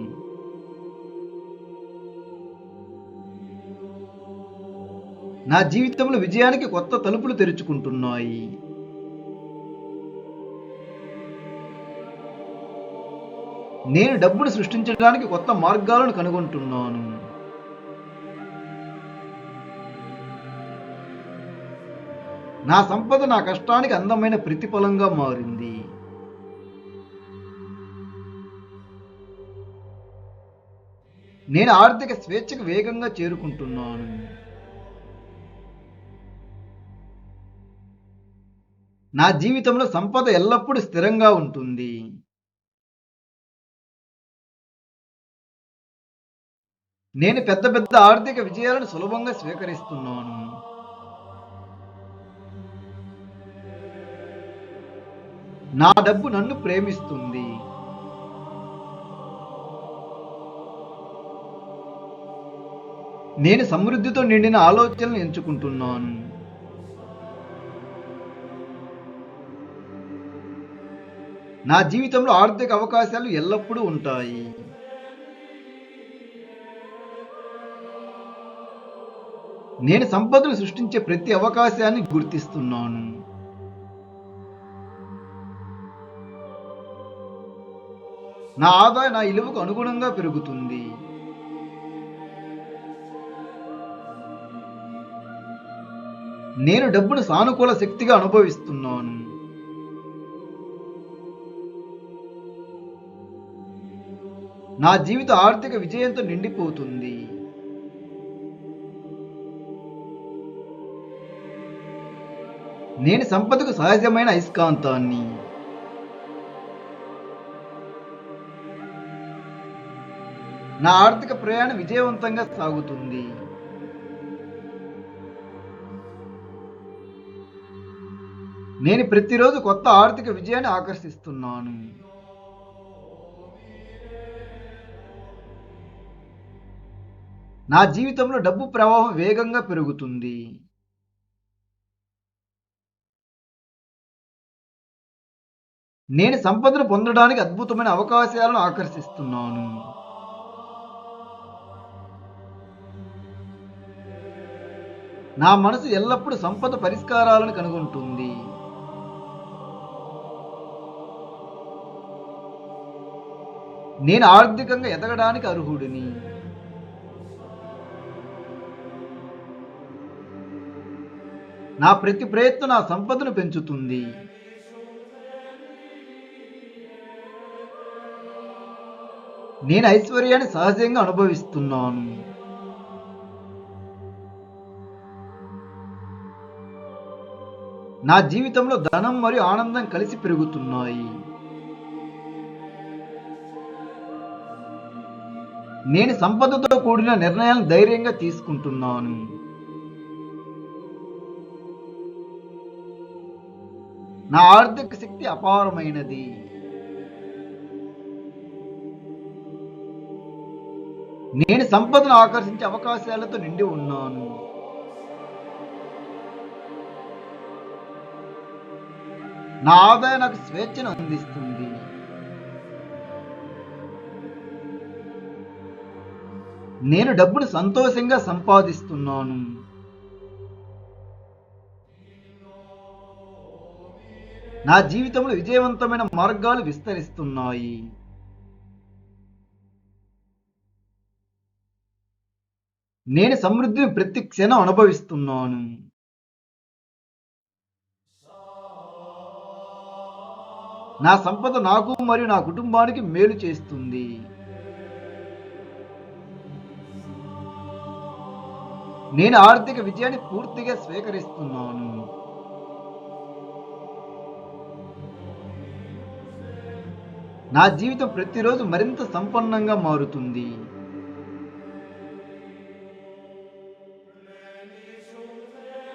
నా జీవితంలో విజయానికి కొత్త తలుపులు తెరుచుకుంటున్నాయి. నేను డబ్బును సృష్టించడానికి కొత్త మార్గాలను కనుగొంటున్నాను. నా సంపద నా కష్టానికి అందమైన ప్రతిఫలంగా మారింది. నేను ఆర్థిక స్వేచ్ఛకు వేగంగా చేరుకుంటున్నాను. నా జీవితంలో సంపద ఎల్లప్పుడూ స్థిరంగా ఉంటుంది. నేను పెద్ద పెద్ద ఆర్థిక విజయాలను సులభంగా స్వీకరిస్తున్నాను. నా డబ్బు నన్ను ప్రేమిస్తుంది. నేను సమృద్ధితో నిండిన ఆలోచనలు ఎంచుకుంటున్నాను. నా జీవితంలో ఆర్థిక అవకాశాలు ఎల్లప్పుడూ ఉంటాయి. నేను సంపదను సృష్టించే ప్రతి అవకాశాన్ని గుర్తిస్తున్నాను. నా ఆదాయం నా ఇలువకు అనుగుణంగా పెరుగుతుంది. నేను డబ్బును సానుకూల శక్తిగా అనుభవిస్తున్నాను. నా జీవిత ఆర్థిక విజయంతో నిండిపోతుంది. నేను సంపదకు సహజమైన అయస్కాంతాన్ని. నా ఆర్థిక ప్రయాణం విజయవంతంగా సాగుతుంది. నేను ప్రతిరోజు కొత్త ఆర్థిక విజయాన్ని ఆకర్షిస్తున్నాను. నా జీవితంలో డబ్బు ప్రవాహం వేగంగా పెరుగుతుంది. నేను సంపదను పొందడానికి అద్భుతమైన అవకాశాలను ఆకర్షిస్తున్నాను. నా మనసు ఎల్లప్పుడూ సంపద పరిష్కారాలను కనుగొంటుంది. నేను ఆర్థికంగా ఎదగడానికి అర్హుడిని. నా ప్రతి ప్రయత్నం నా సంపదను పెంచుతుంది. నేను ఐశ్వర్యాన్ని సహజంగా అనుభవిస్తున్నాను. నా జీవితంలో ధనం మరియు ఆనందం కలిసి పెరుగుతున్నాయి. నేను సంపదతో కూడిన నిర్ణయాలను ధైర్యంగా తీసుకుంటున్నాను. నా ఆర్థిక శక్తి అపారమైనది. నేను సంపదను ఆకర్షించే అవకాశాలతో నిండి ఉన్నాను. నా ఆదాయం నాకు స్వేచ్ఛను అందిస్తుంది. నేను డబ్బును సంతోషంగా సంపాదిస్తున్నాను. నా జీవితంలో విజయవంతమైన మార్గాలు విస్తరిస్తున్నాయి. నేను సమృద్ధిని ప్రతి క్షణం అనుభవిస్తున్నాను. నా సంపద నాకు మరియు నా కుటుంబానికి మేలు చేస్తుంది. నేను ఆర్థిక విజయాన్ని పూర్తిగా స్వీకరిస్తున్నాను. నా జీవితం ప్రతిరోజు మరింత సంపన్నంగా మారుతుంది.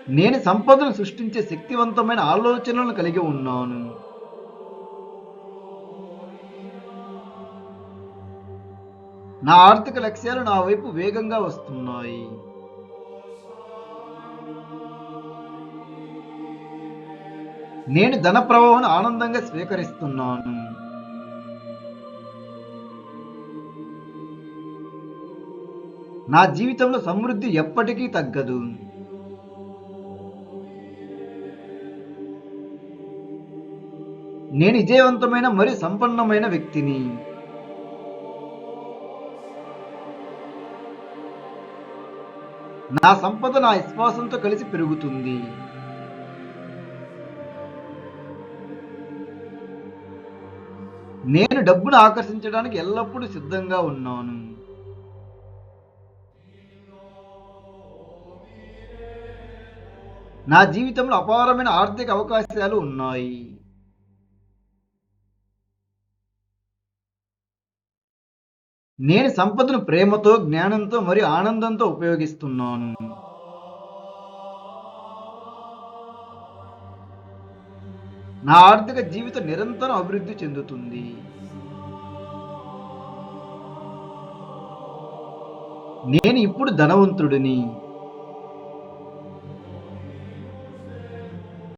నేను సంపదను సృష్టించే శక్తివంతమైన ఆలోచనలను కలిగి ఉన్నాను. నా ఆర్థిక లక్ష్యాలు నా వైపు వేగంగా వస్తున్నాయి. నేను ధన ప్రవాహాన్ని ఆనందంగా స్వీకరిస్తున్నాను. నా జీవితంలో సమృద్ధి ఎప్పటికీ తగ్గదు. నేను విజయవంతమైన మరియు సంపన్నమైన వ్యక్తిని. నా సంపద నా విశ్వాసంతో కలిసి పెరుగుతుంది. నేను డబ్బును ఆకర్షించడానికి ఎల్లప్పుడూ సిద్ధంగా ఉన్నాను. నా జీవితంలో అపారమైన ఆర్థిక అవకాశాలు ఉన్నాయి. నేను సంపదను ప్రేమతో, జ్ఞానంతో మరియు ఆనందంతో ఉపయోగిస్తున్నాను. నా ఆర్థిక జీవితం నిరంతరం అభివృద్ధి చెందుతుంది. నేను ఇప్పుడు ధనవంతుడిని.